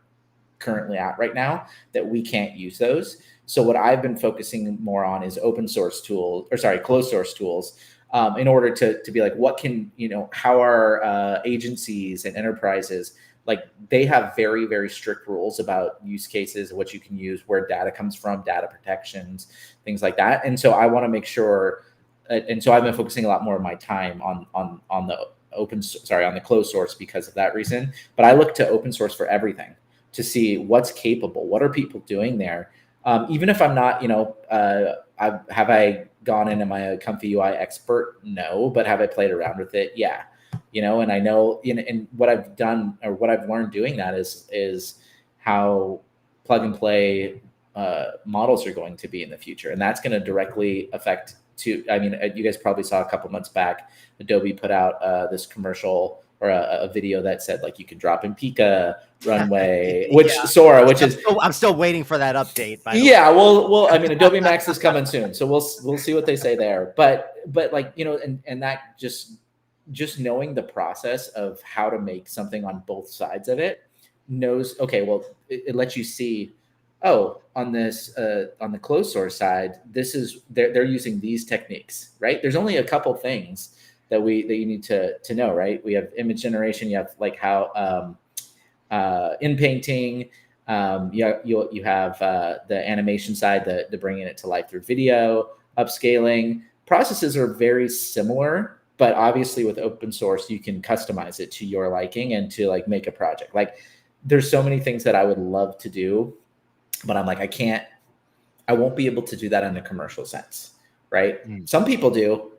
currently at right now, that we can't use those. So what I've been focusing more on is closed source tools, in order to be like, what can, how are agencies and enterprises, like, they have very, very strict rules about use cases, what you can use, where data comes from, data protections, things like that. And so I want to make sure, and so I've been focusing a lot more of my time on the closed source because of that reason. But I look to open source for everything, to see what's capable, what are people doing there. Even if I'm not, have I gone in? Am I a comfy UI expert? No, but have I played around with it? Yeah. And I know, and what I've done or what I've learned doing that is how plug and play models are going to be in the future. And that's going to directly affect you guys probably saw a couple months back, Adobe put out this commercial or a video that said like you can drop in Pika runway, which Sora, which I'm still waiting for that update. By the way. Well, I mean, Adobe Max is coming soon, so we'll see what they say there. But like, and that just knowing the process of how to make something on both sides of it knows, okay, well, it lets you see, oh, on this, on the closed source side, they're using these techniques, right? There's only a couple things that you need to know, right? We have image generation. You have like how, in painting, you have the animation side, the bringing it to life through video, upscaling. Processes are very similar, but obviously with open source, you can customize it to your liking and to like make a project. Like there's so many things that I would love to do, but I'm like, I won't be able to do that in a commercial sense, right? Some people do.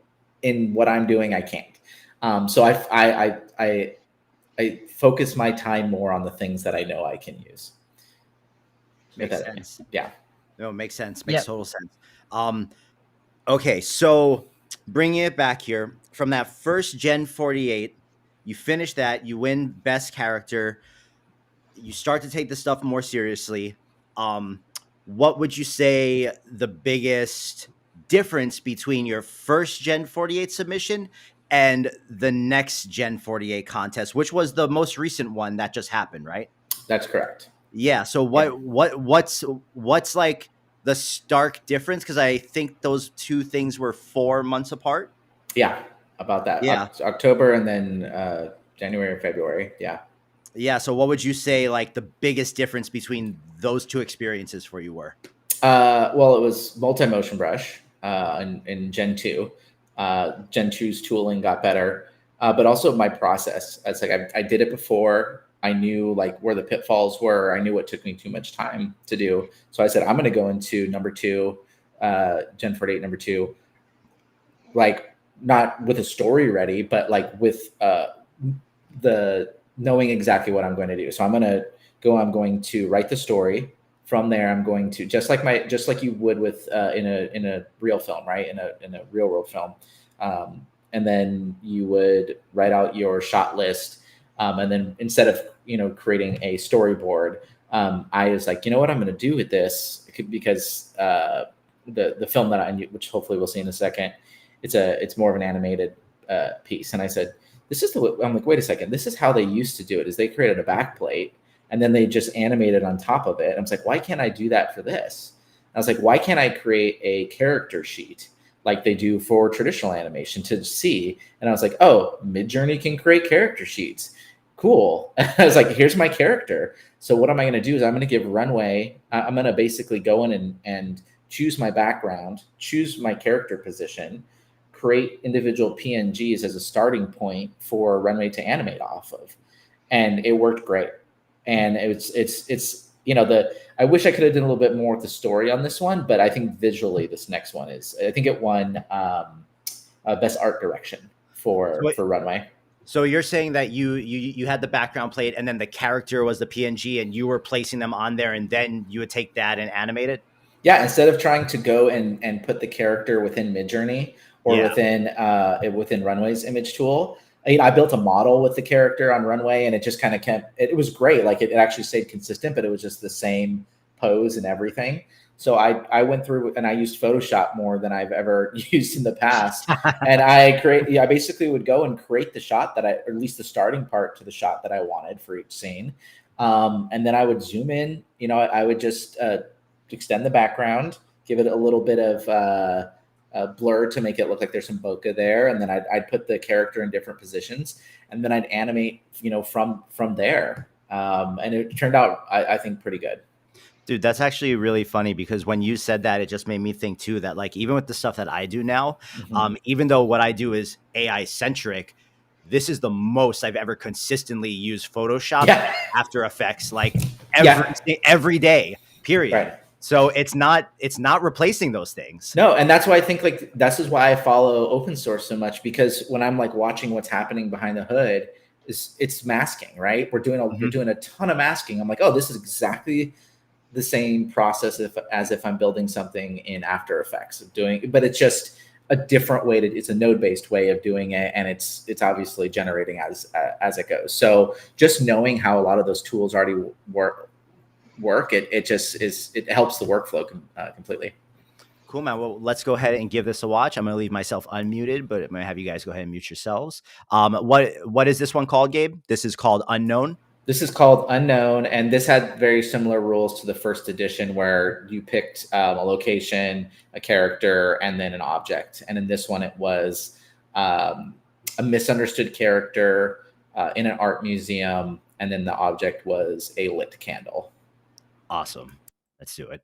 In what I'm doing, I can't. So I focus my time more on the things that I know I can use. Makes sense. Yeah. No, it makes sense. Makes total sense. Okay, so bringing it back here from that first Gen 48, you finish that, you win best character, you start to take the stuff more seriously. What would you say the biggest difference between your first Gen 48 submission and the next Gen 48 contest, which was the most recent one that just happened, right? That's correct. Yeah. So what's like the stark difference? Because I think those two things were 4 months apart. Yeah, about that. Yeah, October and then January or February. Yeah. Yeah. So what would you say like the biggest difference between those two experiences for you were? Well, it was multi-motion brush in Gen 2. Gen 2's tooling got better, but also my process. It's like I did it before. I knew like where the pitfalls were. I knew what took me too much time to do. So I said, I'm going to go into number 2, Gen 48 number 2, like not with a story ready, but like with the knowing exactly what I'm going to do. So I'm going to write the story. From there, I'm going to just like you would with in a real film, right? In a real world film, and then you would write out your shot list, and then instead of creating a storyboard, I was like, you know what I'm going to do with this, because the film that which hopefully we'll see in a second, it's more of an animated piece, and I said, I'm like, wait a second, this is how they used to do it. Is they created a back plate. And then they just animated on top of it. And I was like, why can't I do that for this? And I was like, why can't I create a character sheet like they do for traditional animation to see? And I was like, oh, Midjourney can create character sheets. Cool. I was like, here's my character. So what am I going to do is I'm going to give Runway. I'm going to basically go in and choose my background, choose my character position, create individual PNGs as a starting point for Runway to animate off of. And it worked great. And it's I wish I could have done a little bit more with the story on this one, but I think visually this next one I think it won best art direction for Runway. So you're saying that you had the background plate and then the character was the PNG and you were placing them on there and then you would take that and animate it? Yeah, instead of trying to go and put the character within Midjourney or within Runway's image tool. I built a model with the character on Runway, and it just kind of it was great. Like it actually stayed consistent, but it was just the same pose and everything. So I went through and I used Photoshop more than I've ever used in the past. And I basically would go and create the shot or at least the starting part to the shot that I wanted for each scene. And then I would zoom in, I would just extend the background, give it a little bit of blur to make it look like there's some bokeh there, and then I'd put the character in different positions, and then I'd animate, from there. And it turned out, I think, pretty good. Dude, that's actually really funny, because when you said that, it just made me think too that like even with the stuff that I do now, even though what I do is AI centric, this is the most I've ever consistently used Photoshop and After Effects, like every day, period. Right. So it's not replacing those things. No, and that's why I think like this is why I follow open source so much, because when I'm like watching what's happening behind the hood, it's masking, right? We're doing a ton of masking. I'm like, oh, this is exactly the same process as if I'm building something in After Effects but it's just a different way it's a node-based way of doing it, and it's obviously generating as it goes. So just knowing how a lot of those tools already work, it helps the workflow completely. Cool, man. Well, let's go ahead and give this a watch. I'm going to leave myself unmuted, but I'm going to have you guys go ahead and mute yourselves. What is this one called, Gabe? This is called Unknown. This is called Unknown, and this had very similar rules to the first edition, where you picked a location, a character, and then an object. And in this one, it was a misunderstood character in an art museum, and then the object was a lit candle. Awesome. Let's do it.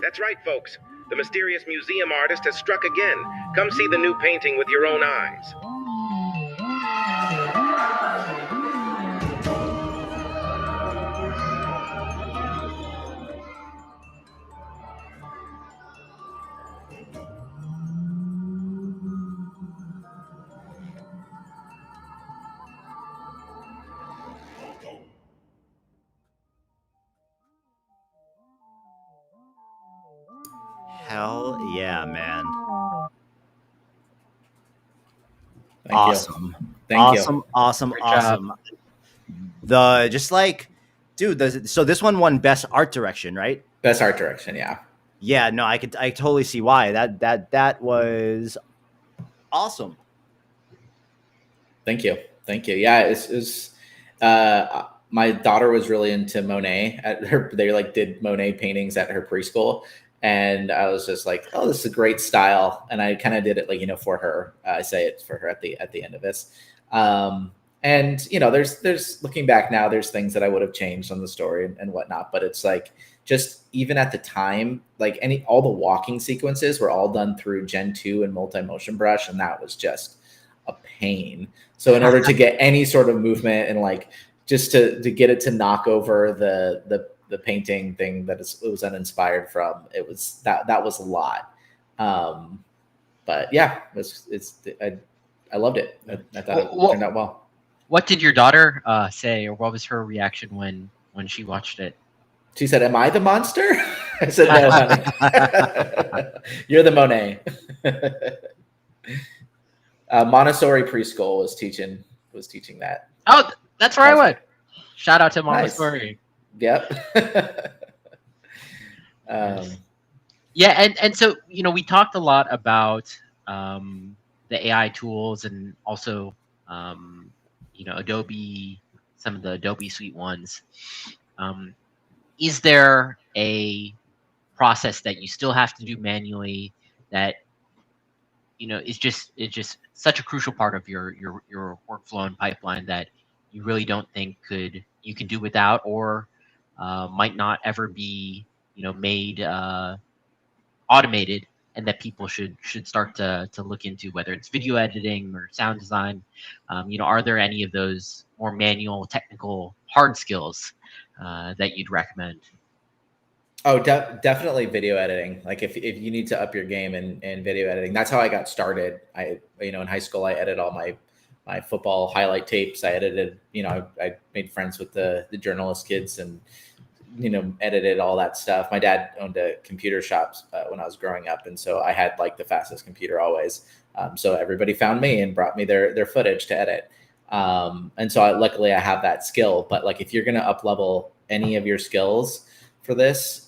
That's right, folks. The mysterious museum artist has struck again. Come see the new painting with your own eyes. Hell yeah, man. Awesome. Awesome. Just like, dude, so this one won Best Art Direction, right? Best Art Direction, yeah. Yeah, no, I totally see why. That was awesome. Thank you. Yeah, it's my daughter was really into Monet they like did Monet paintings at her preschool. And I was just like, oh, this is a great style. And I kind of did it like, for her. I say it for her at the end of this. And, there's looking back now, there's things that I would have changed on the story and whatnot. But it's like, just even at the time, like all the walking sequences were all done through Gen 2 and multi-motion brush. And that was just a pain. So in order to get any sort of movement and like, just to get it to knock over the painting thing that it was uninspired from, it was that was a lot. But yeah, I loved it. I thought it turned out well. What did your daughter say, or what was her reaction when she watched it? She said, "Am I the monster?" I said, "No, honey. You're the Monet." Montessori preschool was teaching that. Oh, that's where I went. Shout out to Montessori. Nice. Yep. Yeah, and so we talked a lot about the AI tools, and also Adobe, some of the Adobe Suite ones. Is there a process that you still have to do manually that it's just such a crucial part of your workflow and pipeline that you really don't think you can do without, or might not ever be made automated, and that people should start to look into, whether it's video editing or sound design. Are there any of those more manual, technical, hard skills that you'd recommend? Oh, definitely video editing. Like if you need to up your game in video editing, that's how I got started. In high school, I edited all my football highlight tapes. I edited, I made friends with the journalist kids and, edited all that stuff. My dad owned a computer shop when I was growing up. And so I had like the fastest computer always. So everybody found me and brought me their footage to edit. And so luckily I have that skill, but like, if you're going to up level any of your skills for this,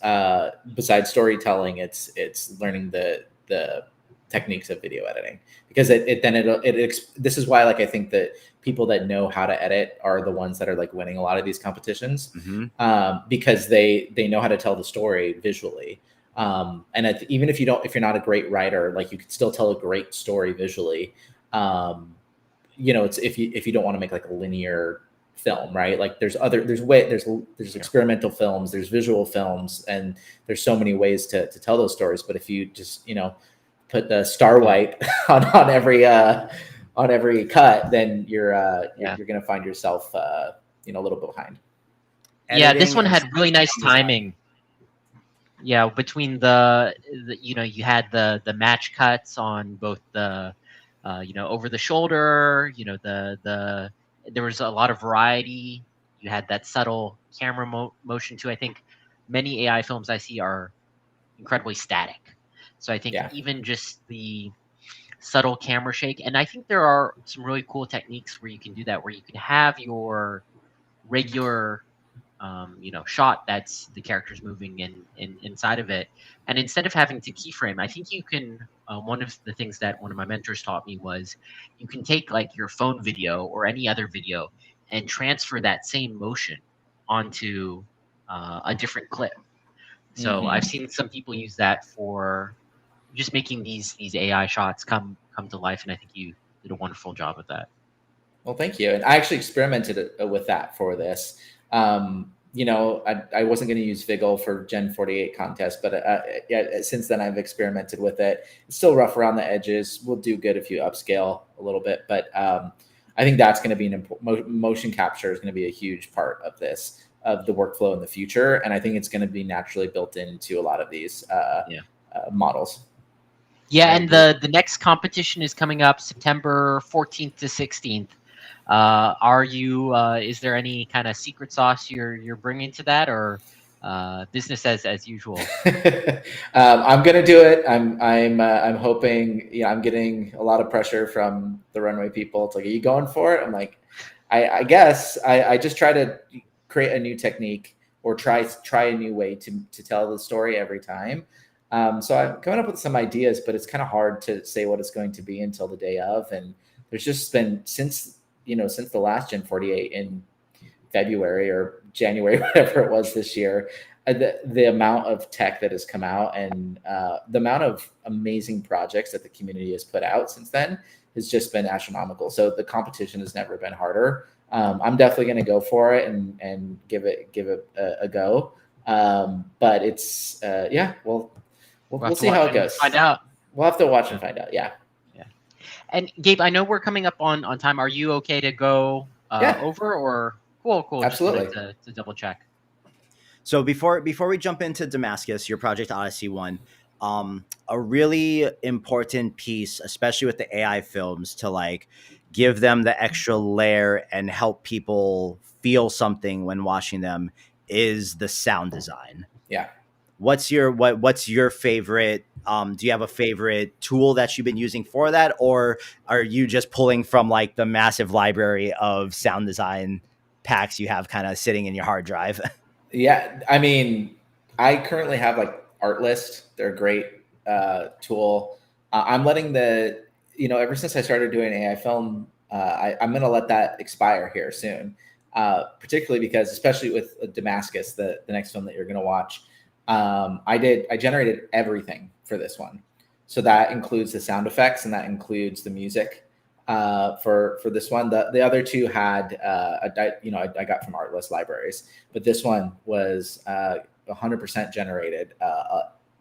besides storytelling, it's learning the techniques of video editing, because this is why, like, I think that people that know how to edit are the ones that are like winning a lot of these competitions, because they know how to tell the story visually. And even if you're not a great writer, like, you could still tell a great story visually. It's if you don't want to make like a linear film, right? Like there's experimental films, there's visual films, and there's so many ways to tell those stories. But if you just put the star wipe on every cut, then you're gonna find yourself a little bit behind. Yeah, this one had really nice timing. Yeah, between the you had the match cuts on both the over the shoulder, there was a lot of variety. You had that subtle camera motion too. I think many AI films I see are incredibly static. So I think even just the subtle camera shake, and I think there are some really cool techniques where you can do that, where you can have your regular shot that's the characters moving inside of it, and instead of having to keyframe, I think you can one of the things that one of my mentors taught me was you can take like your phone video or any other video and transfer that same motion onto a different clip. So I've seen some people use that for just making these AI shots come to life, and I think you did a wonderful job of that. Well, thank you. And I actually experimented with that for this. I wasn't going to use Vigil for Gen 48 contest, but since then I've experimented with it. It's still rough around the edges. We'll do good if you upscale a little bit, but I think that's going to be motion capture is going to be a huge part of the workflow in the future, and I think it's going to be naturally built into a lot of these models. Yeah, and the next competition is coming up September 14th to 16th. Is there any kind of secret sauce you're bringing to that, or business as usual? I'm gonna do it. I'm hoping. I'm getting a lot of pressure from the runway people. It's like, are you going for it? I'm like, I guess I just try to create a new technique or try a new way to tell the story every time. So I'm coming up with some ideas, but it's kind of hard to say what it's going to be until the day of. And there's just been since the last Gen 48 in February or January, whatever it was this year, the amount of tech that has come out and the amount of amazing projects that the community has put out since then has just been astronomical. So the competition has never been harder. I'm definitely going to go for it and give it a go. But it's we'll see how it goes. Find out. We'll have to watch and find out. Yeah. And Gabe, I know we're coming up on time. Are you okay to go over, or cool? Absolutely. Just to double check. So before we jump into Damascus, your Project Odyssey one, a really important piece, especially with the AI films, to like give them the extra layer and help people feel something when watching them, is the sound design. Yeah. What's your favorite? Do you have a favorite tool that you've been using for that, or are you just pulling from like the massive library of sound design packs you have kind of sitting in your hard drive? Yeah, I mean, I currently have like Artlist. They're a great tool. I'm letting ever since I started doing AI film, I'm going to let that expire here soon. Particularly because, especially with Damascus, the next film that you're going to watch. I generated everything for this one. So that includes the sound effects and that includes the music for this one. The other two had I got from Artlist libraries, but this one was 100% generated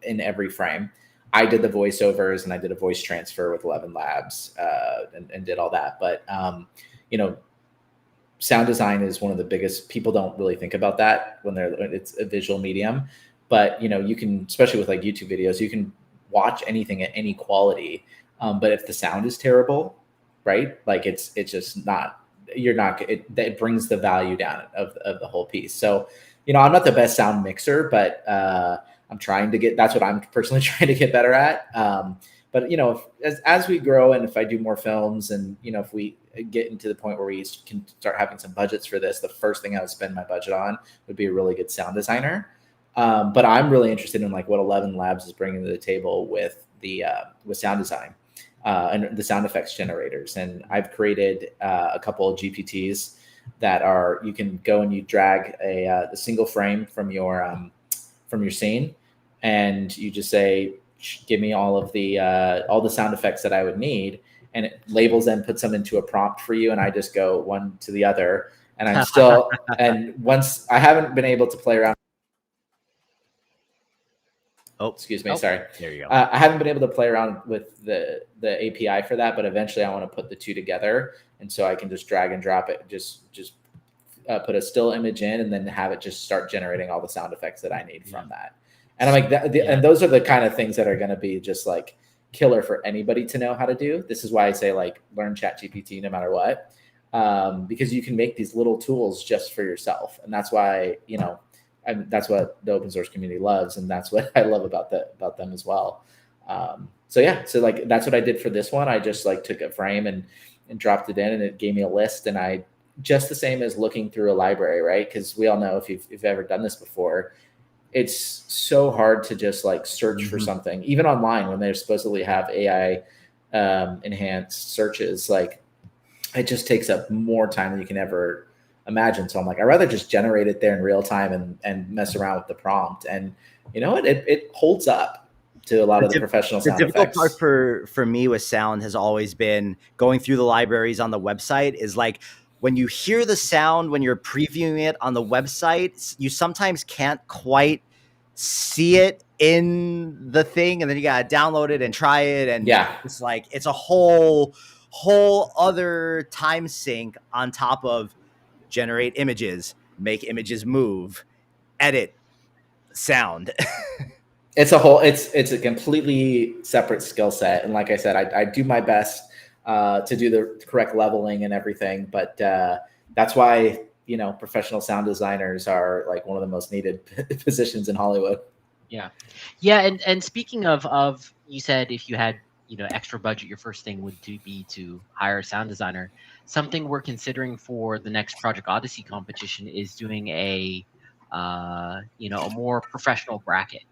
in every frame. I did the voiceovers and I did a voice transfer with 11 Labs and did all that. But sound design is one of the biggest. People don't really think about that when it's a visual medium, but you can, especially with like YouTube videos, you can watch anything at any quality, but if the sound is terrible, right, like it's just not, it brings the value down of the whole piece. So I'm not the best sound mixer, but I'm trying to get, that's what I'm personally trying to get better at. But as we grow and if I do more films and if we get into the point where we can start having some budgets for this, the first thing I would spend my budget on would be a really good sound designer. But I'm really interested in like what 11 Labs is bringing to the table with with sound design and the sound effects generators. And I've created a couple of GPTs that you can go and you drag a single frame from your scene, and you just say, give me all the sound effects that I would need, and it labels them, puts them into a prompt for you, and I just go one to the other, and I'm still and once I haven't been able to play around. Oh, excuse me. Sorry. There you go. I haven't been able to play around with the API for that, but eventually I want to put the two together, and so I can just drag and drop it, just put a still image in, and then have it just start generating all the sound effects that I need from that. And I'm like, and those are the kind of things that are going to be just like killer for anybody to know how to do. This is why I say like learn ChatGPT no matter what, because you can make these little tools just for yourself, and that's why that's what the open source community loves, and that's what I love about them as well. So like that's what I did for this one. I just like took a frame and dropped it in, and it gave me a list, and I just the same as looking through a library, right? Because we all know if you've ever done this before, it's so hard to just like search for something, even online when they supposedly have AI enhanced searches. Like it just takes up more time than you can ever imagine. So I'm like, I'd rather just generate it there in real time and mess around with the prompt. And it holds up to a lot of the professional sound effects. The difficult part for me with sound has always been going through the libraries on the website is like, when you hear the sound, when you're previewing it on the website, you sometimes can't quite see it in the thing. And then you got to download it and try it. And it's like, it's a whole other time sink on top of generate images, make images move, edit, sound. It's a completely separate skill set. And like I said, I do my best to do the correct leveling and everything. But that's why, professional sound designers are like one of the most needed positions in Hollywood. Yeah. Yeah. And speaking of, you said if you had, extra budget, your first thing would be to hire a sound designer. Something we're considering for the next Project Odyssey competition is doing a more professional bracket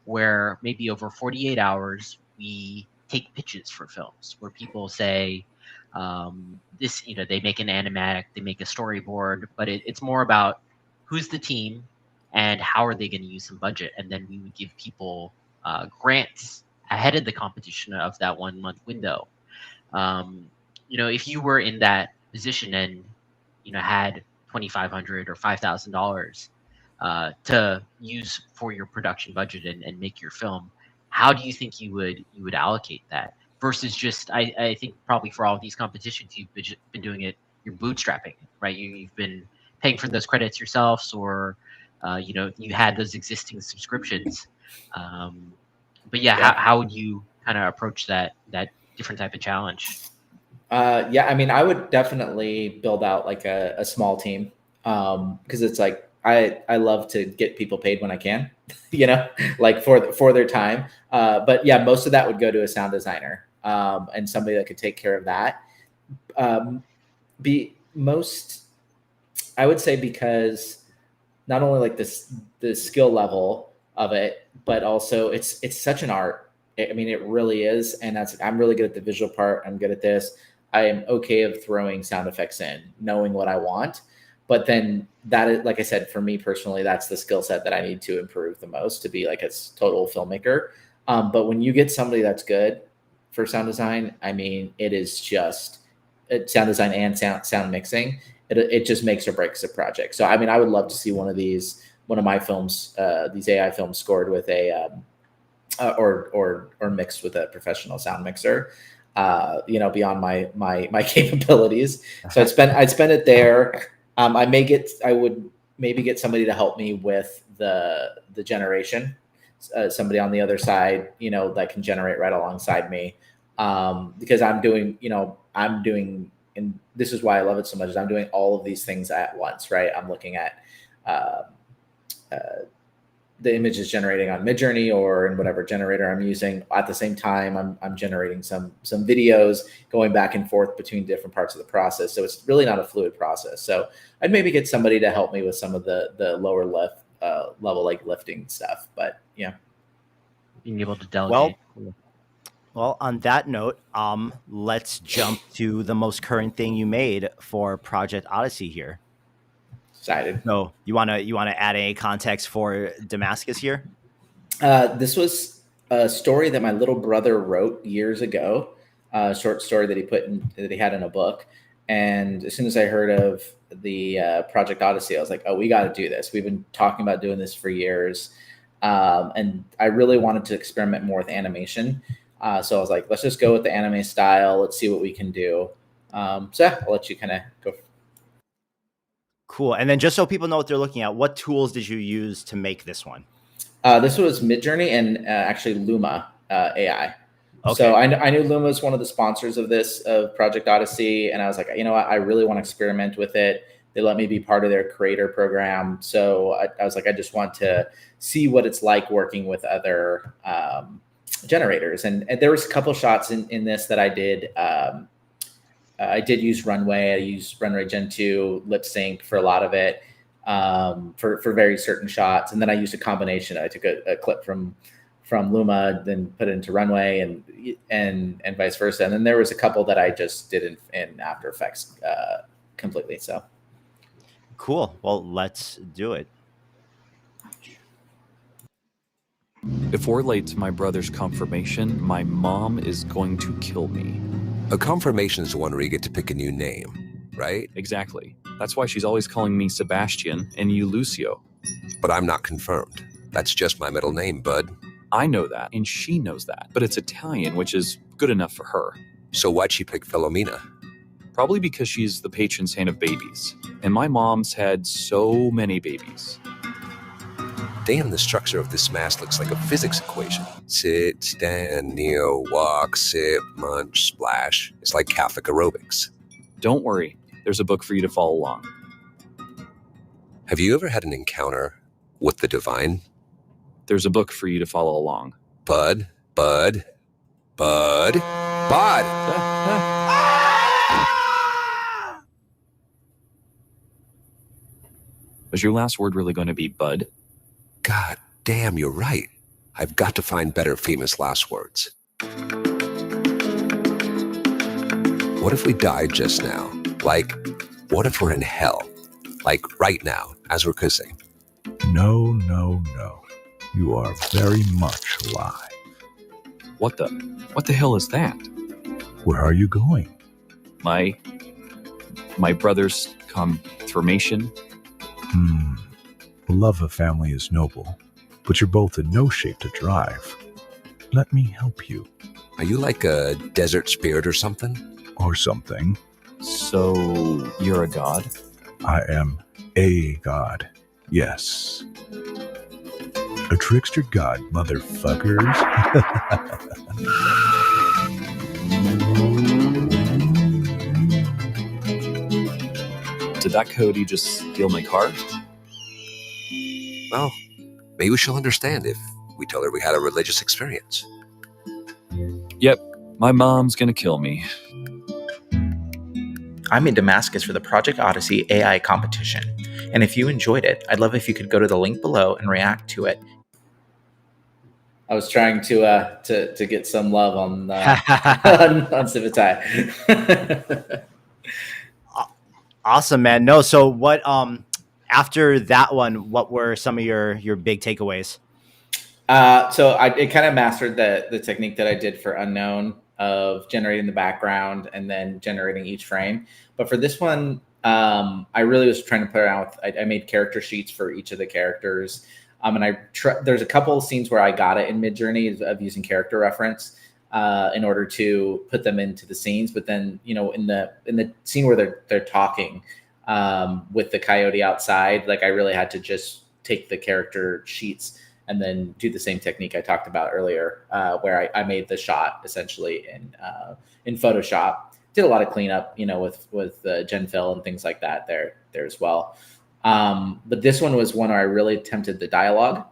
where maybe over 48 hours, we take pitches for films where people say they make an animatic, they make a storyboard, but it's more about who's the team and how are they going to use some budget. And then we would give people grants ahead of the competition of that 1 month window. If you were in that position and, had $2,500 or $5,000 to use for your production budget and make your film, how do you think you would allocate that versus just, I think probably for all of these competitions, you've been doing it, you're bootstrapping, right? You've been paying for those credits yourselves, or, you had those existing subscriptions. But how would you kind of approach that different type of challenge? I mean, I would definitely build out like a small team, because it's like, I love to get people paid when I can, like for their time. But yeah, most of that would go to a sound designer, and somebody that could take care of that. I would say, because not only like the skill level of it, but also it's such an art. I mean, it really is. And I'm really good at the visual part. I'm good at this. I am okay of throwing sound effects in, knowing what I want. But then that is, like I said, for me personally, that's the skill set that I need to improve the most to be like a total filmmaker. But when you get somebody that's good for sound design, I mean, it is just sound design and sound mixing. It just makes or breaks a project. So I mean, I would love to see one of my films, these AI films, scored with a or mixed with a professional sound mixer. Beyond my capabilities. So I'd spend it there. I would maybe get somebody to help me with the generation. Somebody on the other side, that can generate right alongside me. Because I'm doing, and this is why I love it so much, is I'm doing all of these things at once, right? I'm looking at the images generating on Midjourney or in whatever generator I'm using. At the same time, I'm generating some videos, going back and forth between different parts of the process. So it's really not a fluid process. So I'd maybe get somebody to help me with some of the lower level, like lifting stuff. But yeah, being able to delegate. Well, on that note, let's jump to the most current thing you made for Project Odyssey here. Excited. So you wanna add any context for Damascus here? This was a story that my little brother wrote years ago, a short story that he had in a book. And as soon as I heard of the Project Odyssey, I was like, oh, we got to do this. We've been talking about doing this for years. And I really wanted to experiment more with animation. So I was like, let's just go with the anime style. Let's see what we can do. So yeah, I'll let you kind of go. Cool. And then just so people know what they're looking at, what tools did you use to make this one? This was Midjourney and actually Luma AI. Okay. So I knew Luma was one of the sponsors of Project Odyssey. And I was like, you know what? I really want to experiment with it. They let me be part of their creator program. So I was like, I just want to see what it's like working with other generators. And there was a couple shots in this that I did. I did use Runway. I used Runway Gen 2 lip sync for a lot of it, for very certain shots. And then I used a combination. I took a clip from Luma, then put it into Runway and vice versa. And then there was a couple that I just did in After Effects completely. So cool. Well, let's do it. If we're late to my brother's confirmation, my mom is going to kill me. A confirmation is the one where you get to pick a new name, right? Exactly. That's why she's always calling me Sebastian and you Lucio. But I'm not confirmed. That's just my middle name, bud. I know that, and she knows that, but it's Italian, which is good enough for her. So why'd she pick Philomena? Probably because she's the patron saint of babies. And my mom's had so many babies. Damn, the structure of this mask looks like a physics equation. Sit, stand, kneel, walk, sip, munch, splash. It's like Catholic aerobics. Don't worry. There's a book for you to follow along. Have you ever had an encounter with the divine? There's a book for you to follow along. Bud. Was your last word really going to be bud? God damn, you're right. I've got to find better famous last words. What if we died just now? Like, what if we're in hell? Like, right now, as we're kissing. No. You are very much alive. What the hell is that? Where are you going? My brother's confirmation. The love of family is noble, but you're both in no shape to drive. Let me help you. Are you like a desert spirit or something? Or something. So, you're a god? I am a god, yes. A trickster god, motherfuckers. Did that Cody just steal my car? Well, maybe she'll understand if we tell her we had a religious experience. Yep, my mom's gonna kill me. I'm in Damascus for the Project Odyssey AI competition. And if you enjoyed it, I'd love if you could go to the link below and react to it. I was trying to get some love on Civitai. Awesome, man. No, so what after that one, what were some of your big takeaways? So it kind of mastered the technique that I did for Unknown of generating the background and then generating each frame. But for this one, I really was trying to play around with, I made character sheets for each of the characters. And there's a couple of scenes where I got it in Midjourney of using character reference in order to put them into the scenes. But then, in the scene where they're talking with the coyote outside, like I really had to just take the character sheets and then do the same technique I talked about earlier, where I made the shot essentially in Photoshop. Did a lot of cleanup, with Gen Fill and things like that there as well. But this one was one where I really attempted the dialogue,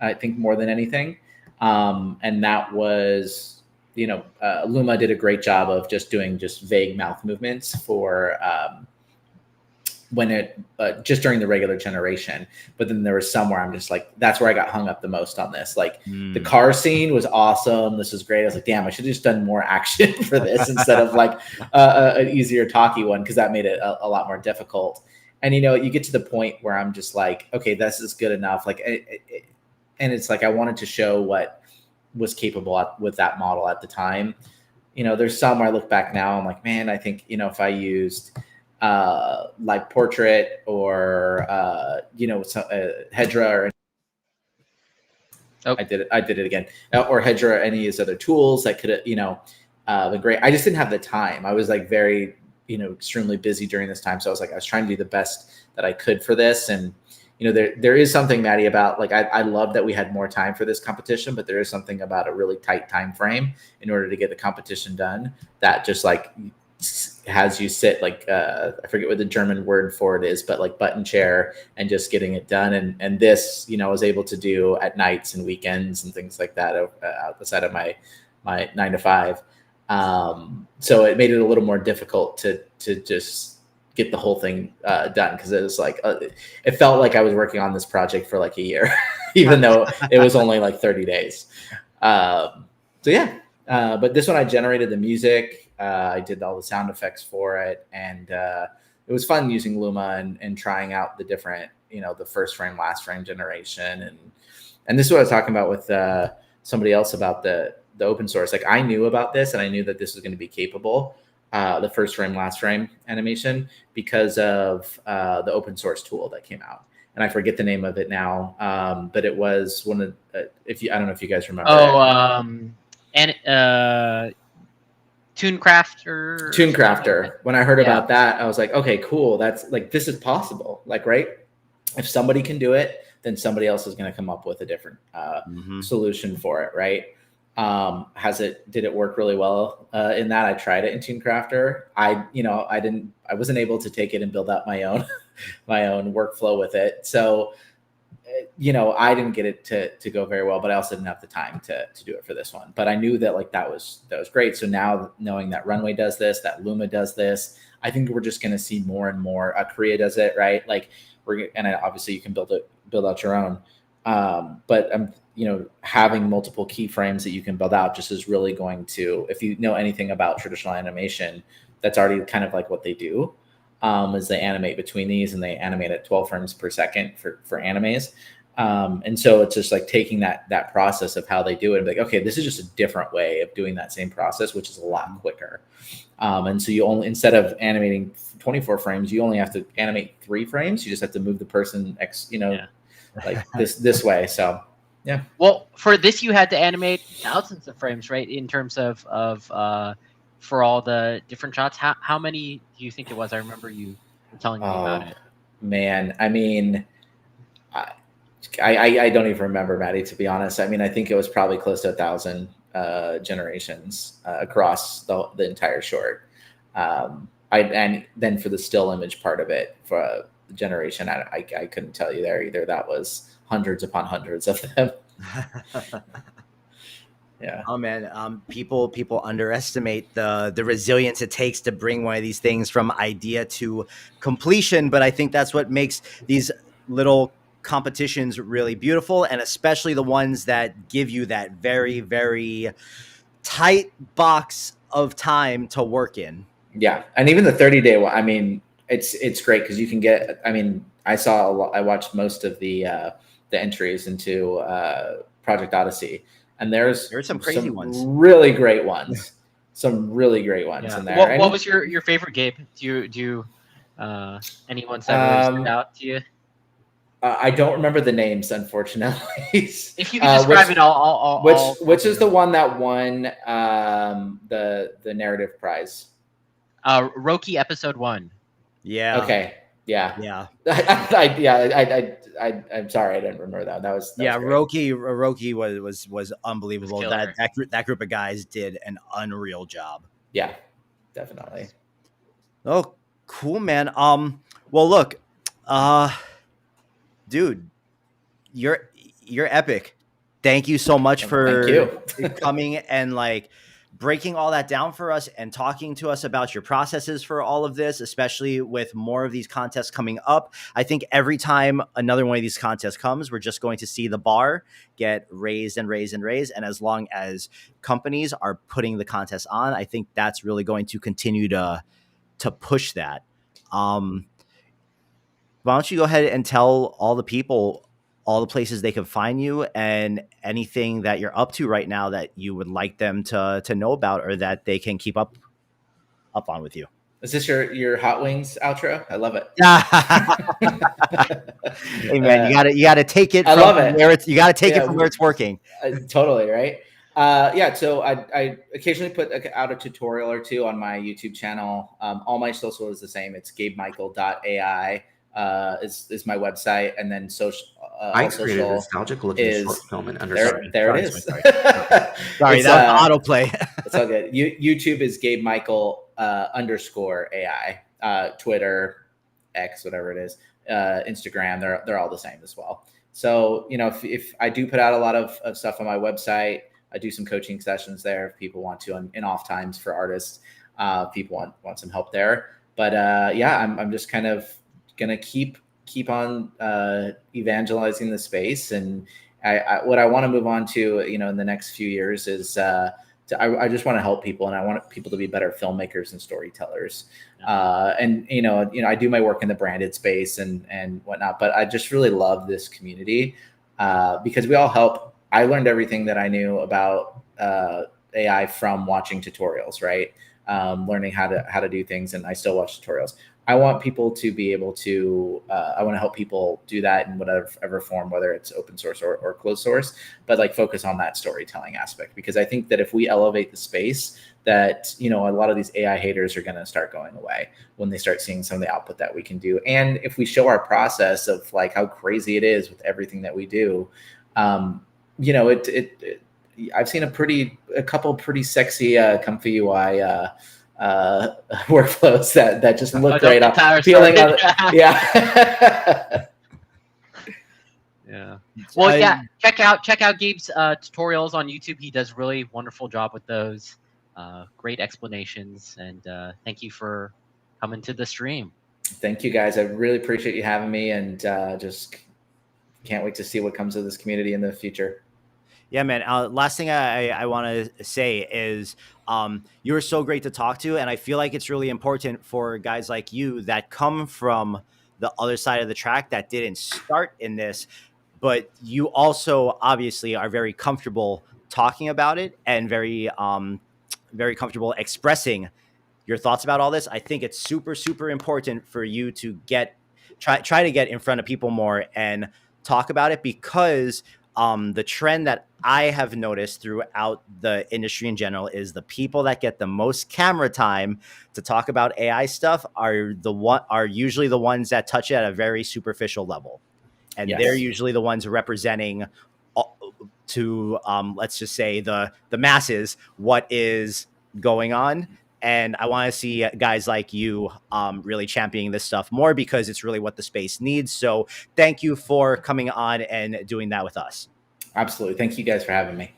I think, more than anything. And that was, Luma did a great job of just doing just vague mouth movements for when just during the regular generation. But then there was somewhere I'm just like, that's where I got hung up the most on this. Like the car scene was awesome. This was great. I was like, damn, I should have just done more action for this instead of like an easier talky one, because that made it a lot more difficult. And, you get to the point where I'm just like, okay, this is good enough. Like, and it's like, I wanted to show what was capable with that model at the time. There's some where I look back now, I'm like, man, I think, if I used like portrait or Hedra, or I did it again, or Hedra, or any of these other tools that could have been great. I just didn't have the time. I was like very extremely busy during this time, so I was trying to do the best that I could for this. And there is something, Maddie, about like I love that we had more time for this competition, but there is something about a really tight time frame in order to get the competition done that just like has you sit like I forget what the German word for it is, but like button chair and just getting it done. And this, I was able to do at nights and weekends and things like that outside of my 9 to 5. So it made it a little more difficult to just get the whole thing done, because it was like it felt like I was working on this project for like a year, even though it was only like 30 days. So yeah, but this one I generated the music. I did all the sound effects for it, and it was fun using Luma and trying out the different, the first frame, last frame generation. And this is what I was talking about with somebody else about the open source. Like I knew about this, and I knew that this was going to be capable, the first frame, last frame animation, because of the open source tool that came out. And I forget the name of it now, but it was one of I don't know if you guys remember. TuneCrafter. When I heard about that, I was like, okay, cool. That's like, this is possible. Like, right? If somebody can do it, then somebody else is going to come up with a different solution for it, right? Did it work really well in that? I tried it in TuneCrafter. I wasn't able to take it and build out my own workflow with it. So I didn't get it to go very well, but I also didn't have the time to do it for this one. But I knew that like that was great. So now knowing that Runway does this, that Luma does this, I think we're just going to see more and more. Korea does it, right? Like obviously you can build out your own. But having multiple keyframes that you can build out just is really going to, if you know anything about traditional animation, that's already kind of like what they do. Is they animate between these, and they animate at 12 frames per second for animes. And so it's just like taking that process of how they do it and be like, okay, this is just a different way of doing that same process, which is a lot quicker. And so you only, instead of animating 24 frames, you only have to animate 3 frames. You just have to move the person like this way. So yeah. Well, for this, you had to animate thousands of frames, right? In terms of for all the different shots. How many do you think it was? I remember you telling me about it. Man, I mean, I don't even remember, Maddie, to be honest. I mean, I think it was probably close to 1,000 generations across the entire short. And then for the still image part of it, for the generation, I couldn't tell you there either. That was hundreds upon hundreds of them. Yeah. Oh man, people underestimate the resilience it takes to bring one of these things from idea to completion. But I think that's what makes these little competitions really beautiful, and especially the ones that give you that very, very tight box of time to work in. Yeah, and even the 30-day one. I mean, it's great because you can get. I mean, I watched most of the entries into Project Odyssey, and there's some crazy ones, really great ones, some really great ones in there. What was your favorite, Gabe? Do you any ones that really stood out to you? I don't remember the names, unfortunately. If you could describe it, which is the one that won the narrative prize? Roki episode 1. Yeah. Okay. Yeah. Yeah. I'm sorry, I didn't remember that. That was Roki was unbelievable. Was That group of guys did an unreal job. Yeah, definitely. Oh, cool, man. Well, look, dude, you're epic. Thank you so much for coming and like breaking all that down for us and talking to us about your processes for all of this, especially with more of these contests coming up. I think every time another one of these contests comes, we're just going to see the bar get raised and raised and raised. And as long as companies are putting the contest on, I think that's really going to continue to push that. Why don't you go ahead and tell all the people all the places they can find you and anything that you're up to right now that you would like them to know about or that they can keep up on with you. Is this your Hot Wings outro? I love it. Hey man, you gotta take it. I love it. You gotta take it from where it's working. Totally right. So I occasionally put out a tutorial or two on my YouTube channel. All my social is the same. It's gabemichael.ai. Is my website, and then social. I created a nostalgic looking short film and underscore. There it is. Sorry, that was autoplay. It's all good. YouTube is Gabe Michael _AI. Twitter, X, whatever it is, Instagram. They're all the same as well. So if I do put out a lot of stuff on my website, I do some coaching sessions there if people want to in off times for artists. People want some help there. But I'm just kind of gonna keep on evangelizing the space, and what I want to move on to in the next few years is I just want to help people, and I want people to be better filmmakers and storytellers. And I do my work in the branded space and whatnot, but I just really love this community because we all help. I learned everything that I knew about AI from watching tutorials, right? Learning how to do things, and I still watch tutorials. I want people to be able to, I want to help people do that in whatever form, whether it's open source or closed source, but like focus on that storytelling aspect. Because I think that if we elevate the space, that, a lot of these AI haters are going to start going away when they start seeing some of the output that we can do. And if we show our process of like how crazy it is with everything that we do, I've seen a couple pretty sexy, comfy UI, workflows that just look great. Feeling yeah. Well, check out Gabe's tutorials on YouTube. He does really wonderful job with those. Great explanations, and thank you for coming to the stream. Thank you guys. I really appreciate you having me, and just can't wait to see what comes of this community in the future. Yeah, man. Last thing I want to say is you were so great to talk to. And I feel like it's really important for guys like you that come from the other side of the track that didn't start in this. But you also obviously are very comfortable talking about it and very comfortable expressing your thoughts about all this. I think it's super, super important for you to try to get in front of people more and talk about it, because the trend that I have noticed throughout the industry in general is the people that get the most camera time to talk about AI stuff are usually the ones that touch it at a very superficial level. And they're usually the ones representing to, let's just say the masses, what is going on. And I want to see guys like you really championing this stuff more, because it's really what the space needs. So thank you for coming on and doing that with us. Absolutely. Thank you guys for having me.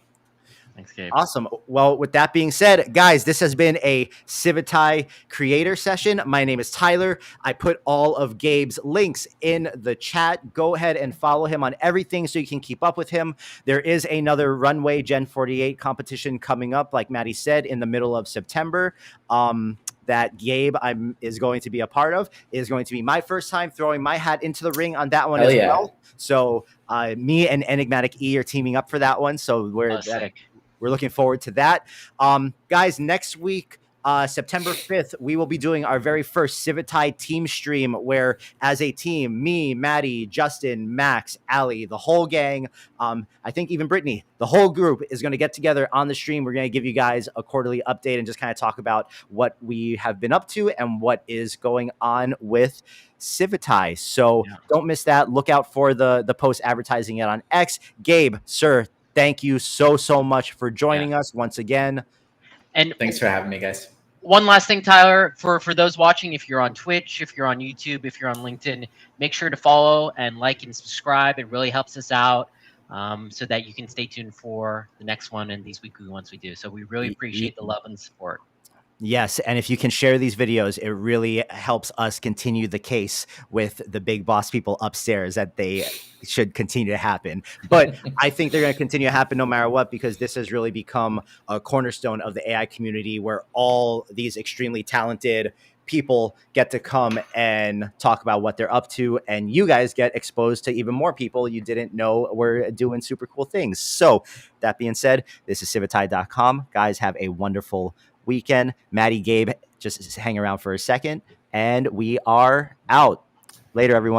Thanks, Gabe. Awesome. Well, with that being said, guys, this has been a Civitai creator session. My name is Tyler. I put all of Gabe's links in the chat. Go ahead and follow him on everything so you can keep up with him. There is another Runway Gen 48 competition coming up, like Maddie said, in the middle of September. that Gabe is going to be a part of. It is going to be my first time throwing my hat into the ring on that one as well. So me and Enigmatic E are teaming up for that one. So we're looking forward to that. Guys, next week, September 5th, we will be doing our very first Civitai team stream where, as a team, me, Maddie, Justin, Max, Ali, the whole gang, I think even Brittany, the whole group is going to get together on the stream. We're going to give you guys a quarterly update and just kind of talk about what we have been up to and what is going on with Civitai. So don't miss that. Look out for the post advertising it on X. Gabe, sir, thank you so much for joining us once again. And thanks for having me, guys. One last thing, Tyler, for those watching, if you're on Twitch, if you're on YouTube, if you're on LinkedIn, make sure to follow and like and subscribe. It really helps us out so that you can stay tuned for the next one and these weekly ones we do. So we really appreciate the love and support. Yes, and if you can share these videos, it really helps us continue the case with the big boss people upstairs that they should continue to happen. But I think they're going to continue to happen no matter what, because this has really become a cornerstone of the AI community where all these extremely talented people get to come and talk about what they're up to, and you guys get exposed to even more people you didn't know were doing super cool things. So that being said, this is Civitai.com. Guys, have a wonderful weekend. Maddie, Gabe, just hang around for a second, and we are out. Later, everyone.